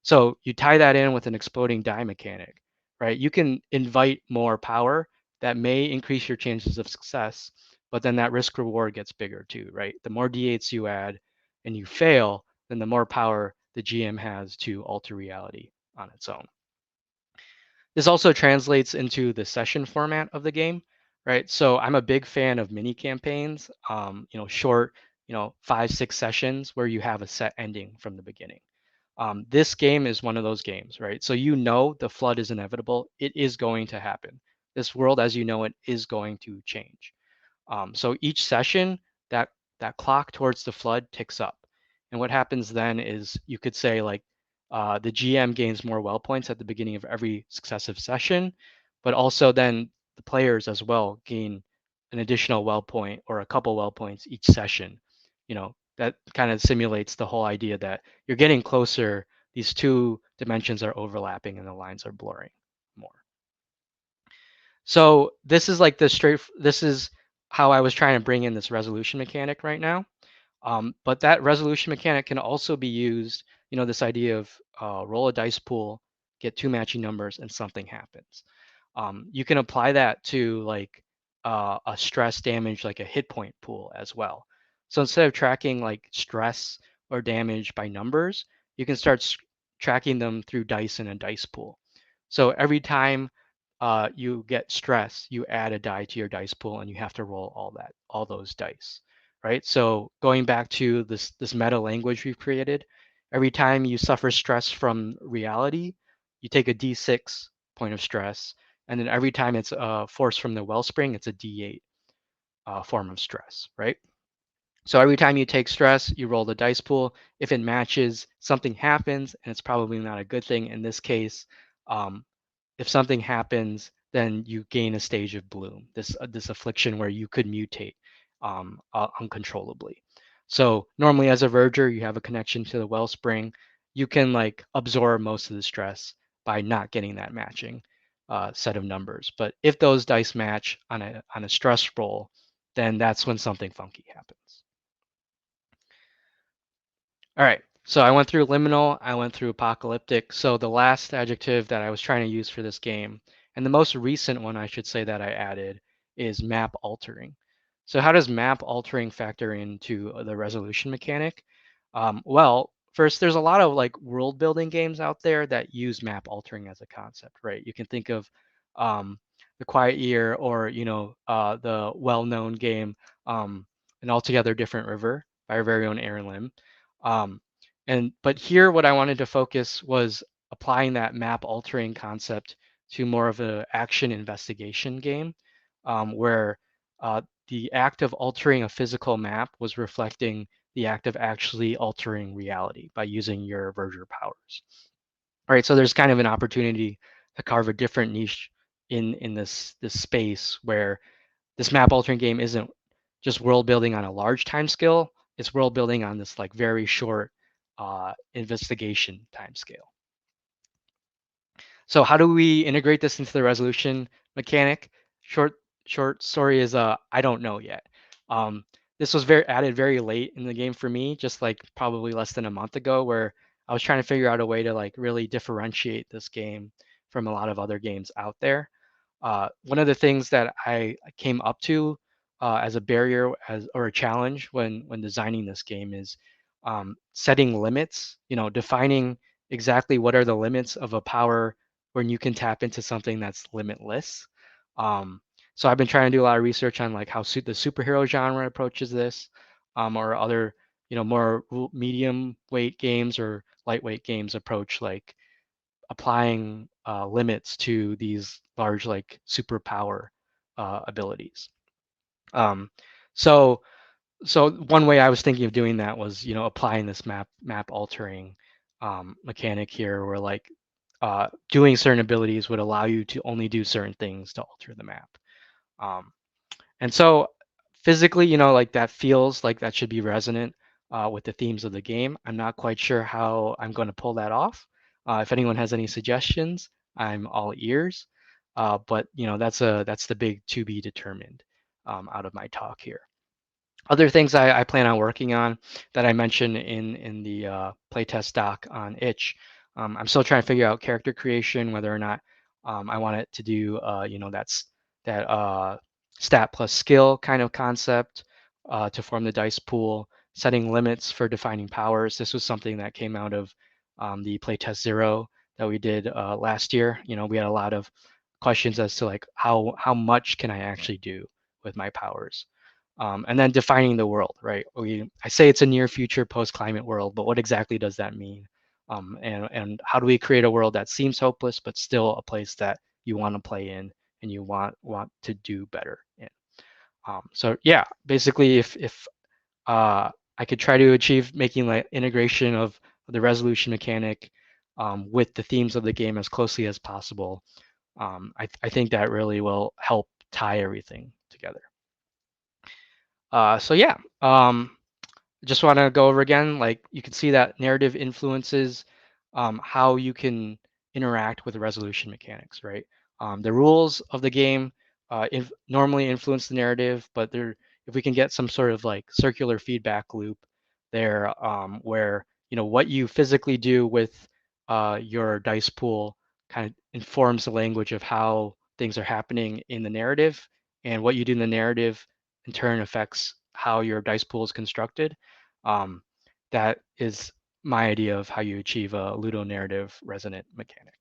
Speaker 7: So you tie that in with an exploding die mechanic, right? You can invite more power that may increase your chances of success, but then that risk reward gets bigger too, right? The more D8s you add and you fail, then the more power the GM has to alter reality on its own. This also translates into the session format of the game, right? So I'm a big fan of mini campaigns, short, 5-6 sessions where you have a set ending from the beginning. This game is one of those games, right? So the flood is inevitable. It is going to happen. This world, as you know it, is going to change. So each session, that clock towards the flood ticks up. And what happens then is you could say like the GM gains more well points at the beginning of every successive session, but also then the players as well gain an additional well point or a couple well points each session. That kind of simulates the whole idea that you're getting closer. These two dimensions are overlapping and the lines are blurring more. So this is like this is how I was trying to bring in this resolution mechanic right now. But that resolution mechanic can also be used, this idea of roll a dice pool, get two matching numbers, and something happens. You can apply that to like a stress damage, like a hit point pool as well. So instead of tracking like stress or damage by numbers, you can start tracking them through dice in a dice pool. So every time you get stress, you add a die to your dice pool, and you have to roll all those dice, right? So going back to this meta language we've created, every time you suffer stress from reality, you take a D6 point of stress, and then every time it's a force from the wellspring, it's a D8 form of stress, right? So every time you take stress, you roll the dice pool. If it matches, something happens, and it's probably not a good thing. In this case, if something happens, then you gain a stage of bloom, this affliction where you could mutate uncontrollably. So normally as a verger, you have a connection to the wellspring. You can like absorb most of the stress by not getting that matching set of numbers. But if those dice match on a stress roll, then that's when something funky happens. All right, so I went through liminal, I went through apocalyptic. So the last adjective that I was trying to use for this game, and the most recent one I should say that I added, is map altering. So how does map altering factor into the resolution mechanic? Well, first, there's a lot of like world building games out there that use map altering as a concept, right? You can think of The Quiet Year or, the well-known game, An Altogether Different River by our very own Aaron Lim. But here, what I wanted to focus was applying that map altering concept to more of an action investigation game, where the act of altering a physical map was reflecting the act of actually altering reality by using your verger powers. All right, so there's kind of an opportunity to carve a different niche in this space where this map altering game isn't just world building on a large time scale. It's world building on this like very short investigation time scale. So how do we integrate this into the resolution mechanic? Short story is I don't know yet. This was added very late in the game for me, just like probably less than a month ago, where I was trying to figure out a way to like really differentiate this game from a lot of other games out there. One of the things that I came up to as a barrier or a challenge when designing this game is setting limits, defining exactly what are the limits of a power when you can tap into something that's limitless. So I've been trying to do a lot of research on like how the superhero genre approaches this, or other, more medium weight games or lightweight games approach like applying limits to these large like superpower abilities. Um, so so one way I was thinking of doing that was, applying this map altering mechanic here, where like doing certain abilities would allow you to only do certain things to alter the map. Um, and so physically, like that feels like that should be resonant with the themes of the game. I'm not quite sure how I'm going to pull that off. If anyone has any suggestions, I'm all ears. But that's the big to be determined out of my talk here. Other things I plan on working on that I mentioned in the playtest doc on itch. I'm still trying to figure out character creation, whether or not I want it to do that stat plus skill kind of concept to form the dice pool, setting limits for defining powers. This was something that came out of the Playtest Zero that we did last year. We had a lot of questions as to like how much can I actually do with my powers. And then defining the world, right? I say it's a near future post-climate world, but what exactly does that mean? And how do we create a world that seems hopeless, but still a place that you want to play in and you want to do better in? So yeah, basically, if I could try to achieve making like integration of the resolution mechanic with the themes of the game as closely as possible, I think that really will help tie everything together. So yeah, just want to go over again, like you can see that narrative influences how you can interact with the resolution mechanics, right? The rules of the game normally influence the narrative, but if we can get some sort of like circular feedback loop there, where what you physically do with your dice pool kind of informs the language of how things are happening in the narrative, and what you do in the narrative in turn affects how your dice pool is constructed. That is my idea of how you achieve a ludonarrative resonant mechanic.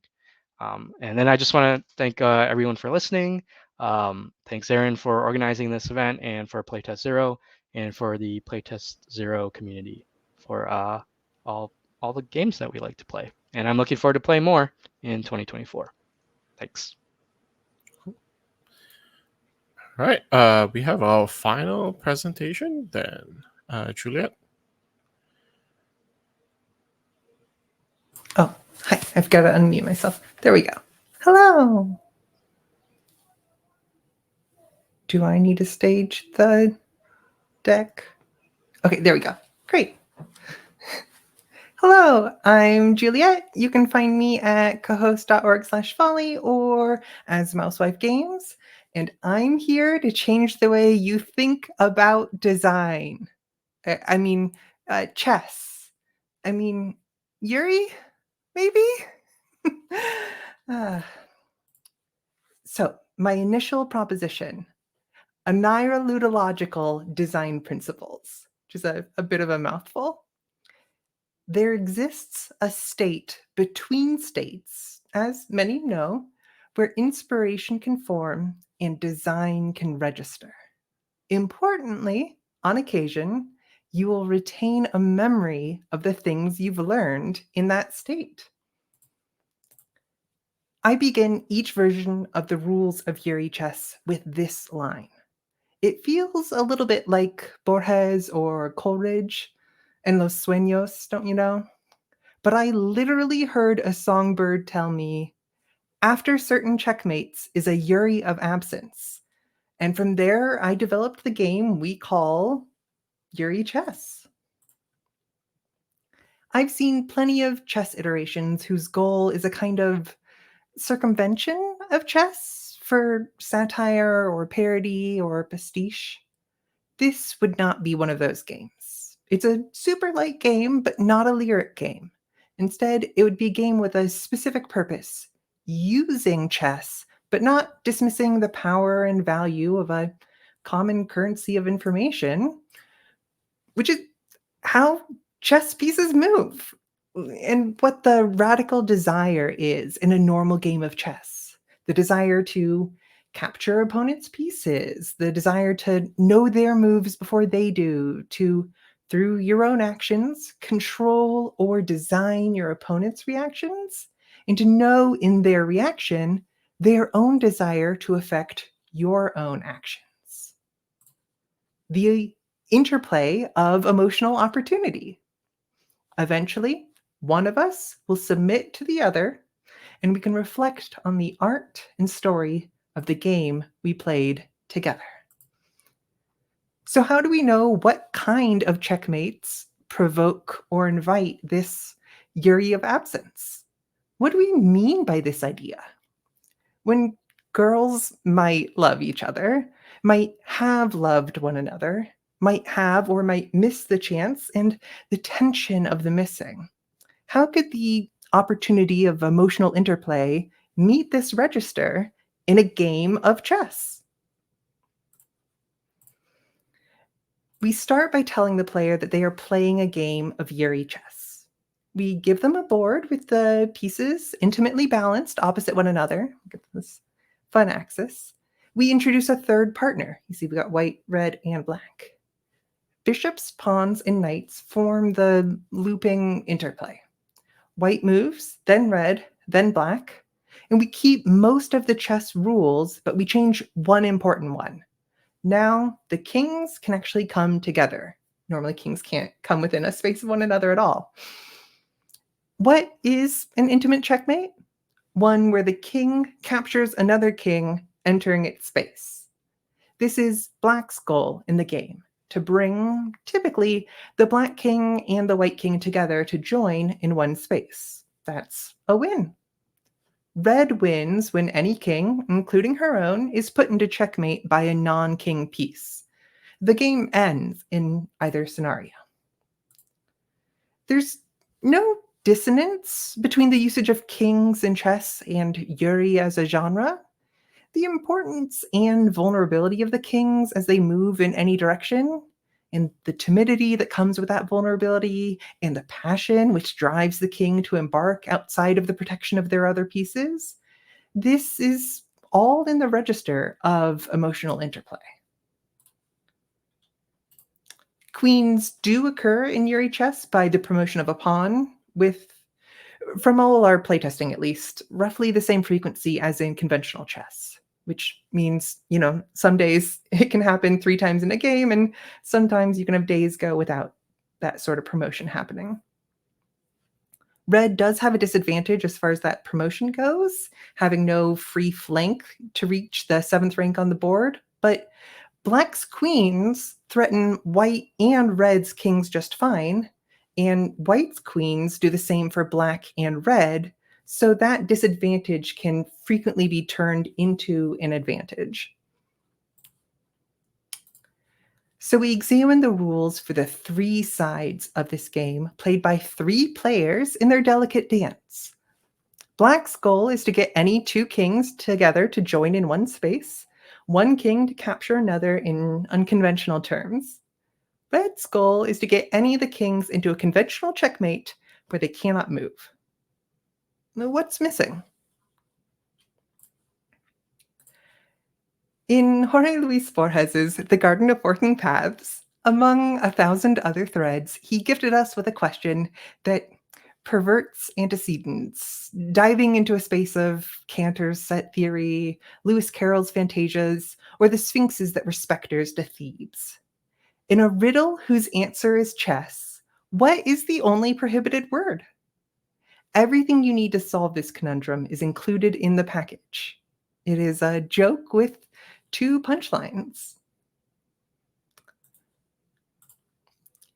Speaker 7: And then I just want to thank everyone for listening. Thanks, Aaron, for organizing this event, and for Playtest Zero, and for the Playtest Zero community for all the games that we like to play. And I'm looking forward to playing more in 2024. Thanks.
Speaker 1: All right. We have our final presentation then. Juliet.
Speaker 2: Oh, hi. I've got to unmute myself. There we go. Hello. Do I need to stage the deck? Okay, there we go. Great. Hello, I'm Juliet. You can find me at cohost.org/folly or as Mousewife Games. And I'm here to change the way you think about design. I mean, chess. I mean, Yuri, maybe? So, my initial proposition, oniroludological design principles, which is a bit of a mouthful. There exists a state between states, as many know, where inspiration can form and design can register. Importantly, on occasion, you will retain a memory of the things you've learned in that state. I begin each version of the rules of Yuri chess with this line. It feels a little bit like Borges or Coleridge and Los Sueños, don't you know? But I literally heard a songbird tell me, after certain checkmates is a Yuri of absence. And from there, I developed the game we call Yuri chess. I've seen plenty of chess iterations whose goal is a kind of circumvention of chess for satire or parody or pastiche. This would not be one of those games. It's a super light game, but not a lyric game. Instead, it would be a game with a specific purpose, using chess, but not dismissing the power and value of a common currency of information, which is how chess pieces move, and what the radical desire is in a normal game of chess. The desire to capture opponents' pieces, the desire to know their moves before they do, to, through your own actions, control or design your opponent's reactions, and to know in their reaction their own desire to affect your own actions. The interplay of emotional opportunity. Eventually, one of us will submit to the other, and we can reflect on the art and story of the game we played together. So, how do we know what kind of checkmates provoke or invite this Yuri of absence? What do we mean by this idea? When girls might love each other, might have loved one another, might have or might miss the chance, and the tension of the missing. How could the opportunity of emotional interplay meet this register in a game of chess? We start by telling the player that they are playing a game of Yuri chess. We give them a board with the pieces intimately balanced opposite one another. Get this fun axis. We introduce a third partner. You see, we got white, red, and black. Bishops, pawns, and knights form the looping interplay. White moves, then red, then black. And we keep most of the chess rules, but we change one important one. Now the kings can actually come together. Normally, kings can't come within a space of one another at all. What is an intimate checkmate? One where the king captures another king entering its space. This is black's goal in the game, to bring, typically, the black king and the white king together to join in one space. That's a win. Red wins when any king, including her own, is put into checkmate by a non-king piece. The game ends in either scenario. There's no dissonance between the usage of kings in chess and Yuri as a genre. The importance and vulnerability of the kings as they move in any direction, and the timidity that comes with that vulnerability, and the passion which drives the king to embark outside of the protection of their other pieces, this is all in the register of emotional interplay. Queens do occur in Yuri chess by the promotion of a pawn, with, from all our playtesting at least, roughly the same frequency as in conventional chess, which means, some days it can happen 3 times in a game, and sometimes you can have days go without that sort of promotion happening. Red does have a disadvantage as far as that promotion goes, having no free flank to reach the 7th rank on the board, but black's queens threaten white and red's kings just fine, and white's queens do the same for black and red, so that disadvantage can frequently be turned into an advantage. So we examine the rules for the 3 sides of this game, played by 3 players in their delicate dance. Black's goal is to get any 2 kings together to join in one space, 1 king to capture another in unconventional terms. Red's goal is to get any of the kings into a conventional checkmate where they cannot move. Now, what's missing? In Jorge Luis Borges's The Garden of Forking Paths, among 1,000 other threads, he gifted us with a question that perverts antecedents, diving into a space of Cantor's set theory, Lewis Carroll's Fantasias, or the sphinxes that were specters to Thebes. In a riddle whose answer is chess, what is the only prohibited word? Everything you need to solve this conundrum is included in the package. It is a joke with 2 punchlines.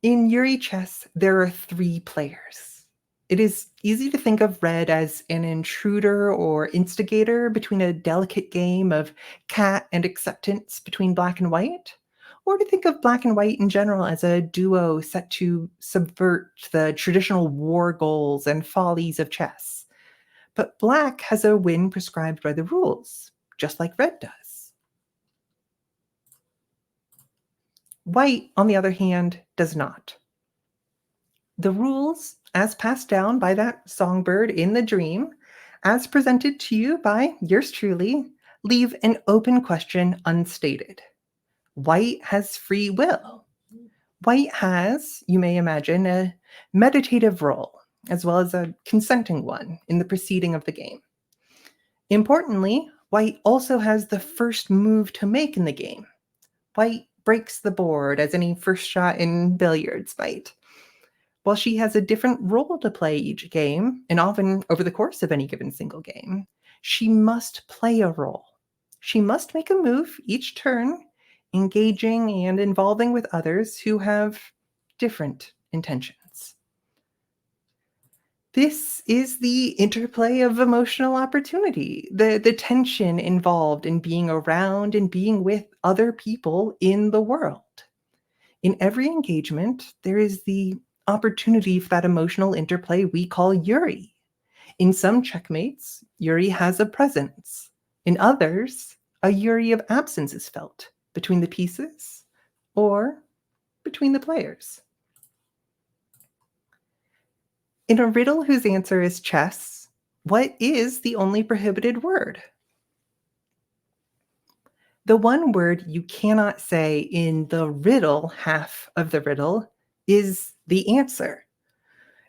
Speaker 2: In Yuri chess, there are 3 players. It is easy to think of red as an intruder or instigator between a delicate game of cat and acceptance between black and white, or to think of black and white in general as a duo set to subvert the traditional war goals and follies of chess. But black has a win prescribed by the rules, just like red does. White, on the other hand, does not. The rules, as passed down by that songbird in the dream, as presented to you by yours truly, leave an open question unstated. White has free will. White has, you may imagine, a meditative role, as well as a consenting one in the proceeding of the game. Importantly, White also has the first move to make in the game. White breaks the board as any first shot in billiards might. While she has a different role to play each game, and often over the course of any given single game, she must play a role. She must make a move each turn, engaging and involving with others who have different intentions. This is the interplay of emotional opportunity, the tension involved in being around and being with other people in the world. In every engagement, there is the opportunity for that emotional interplay we call Yuri. In some checkmates, Yuri has a presence. In others, a Yuri of absence is felt between the pieces or between the players. In a riddle whose answer is chess, what is the only prohibited word? The one word you cannot say in the riddle half of the riddle is the answer.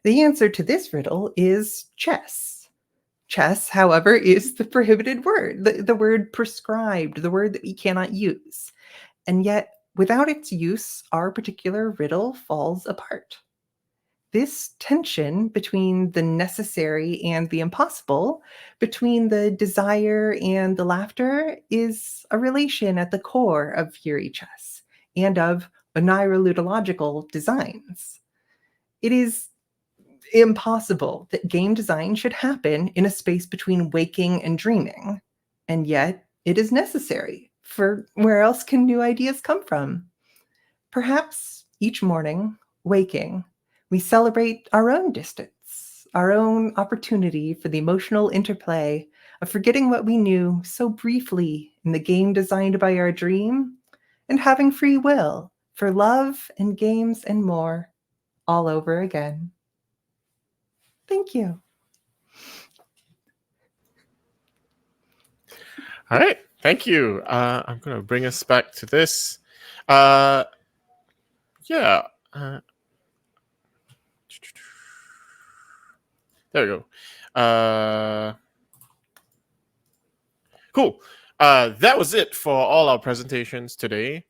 Speaker 2: The answer to this riddle is chess. Chess, however, is the prohibited word, the word prescribed, the word that we cannot use. And yet, without its use, our particular riddle falls apart. This tension between the necessary and the impossible, between the desire and the laughter, is a relation at the core of Yuri chess and of oniroludological designs. It is impossible that game design should happen in a space between waking and dreaming, and yet it is necessary, for where else can new ideas come from? Perhaps each morning, waking, we celebrate our own distance, our own opportunity for the emotional interplay of forgetting what we knew so briefly in the game designed by our dream, and having free will for love and games and more all over again. Thank you.
Speaker 1: All right, thank you. I'm going to bring us back to this. Yeah. There we go. Cool. That was it for all our presentations today.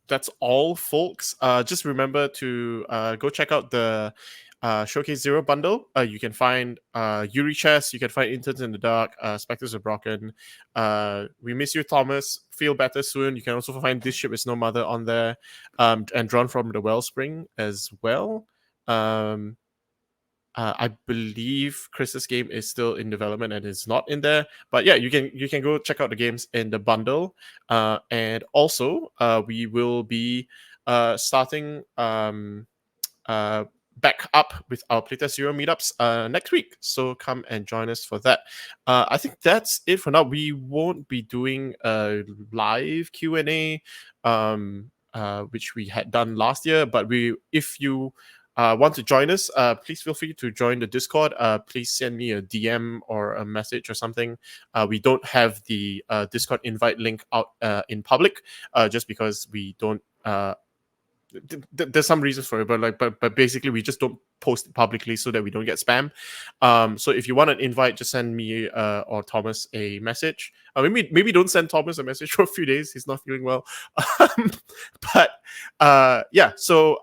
Speaker 1: That's all, folks. Just remember to go check out the Showcase Zero bundle. You can find Yuri Chess, you can find Interns in the Dark, Spectres Are Broken. We miss you, Thomas. Feel better soon. You can also find This Ship Is No Mother on there, and Drawn from the Wellspring as well. I believe Chris's game is still in development and is not in there. But yeah, you can go check out the games in the bundle. And also, we will be starting back up with our Playtest Zero meetups next week. So come and join us for that. I think that's it for now. We won't be doing a live Q&A, which we had done last year. But if you want to join us, please feel free to join the Discord. Please send me a DM or a message or something. We don't have the Discord invite link out in public, just because we don't. There's some reasons for it, but basically we just don't post it publicly so that we don't get spam. So if you want an invite, just send me or Thomas a message. Maybe don't send Thomas a message for a few days. He's not feeling well. But yeah, so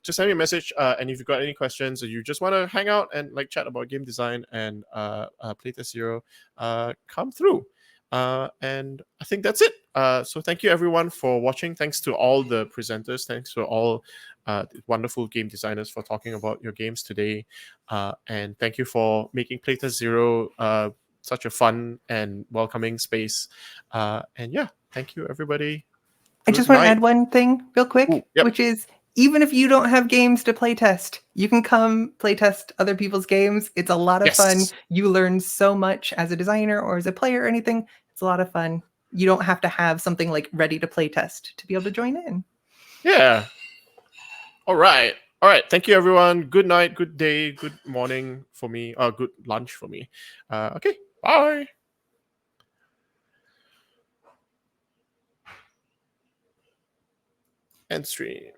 Speaker 1: just send me a message. And if you've got any questions or you just want to hang out and chat about game design and Playtest Zero, come through. And I think that's it. So thank you everyone for watching. Thanks to all the presenters. Thanks to all wonderful game designers for talking about your games today. And thank you for making Playtest Zero such a fun and welcoming space. And yeah, thank you everybody.
Speaker 2: I just want to add one thing real quick,
Speaker 1: yep.
Speaker 2: which is even if you don't have games to playtest, you can come playtest other people's games. It's a lot of fun. You learn so much as a designer or as a player or anything. It's a lot of fun. You don't have to have something ready to playtest to be able to join in.
Speaker 1: Yeah. All right. Thank you, everyone. Good night, good day, good morning for me. Good lunch for me. Okay. Bye. End stream.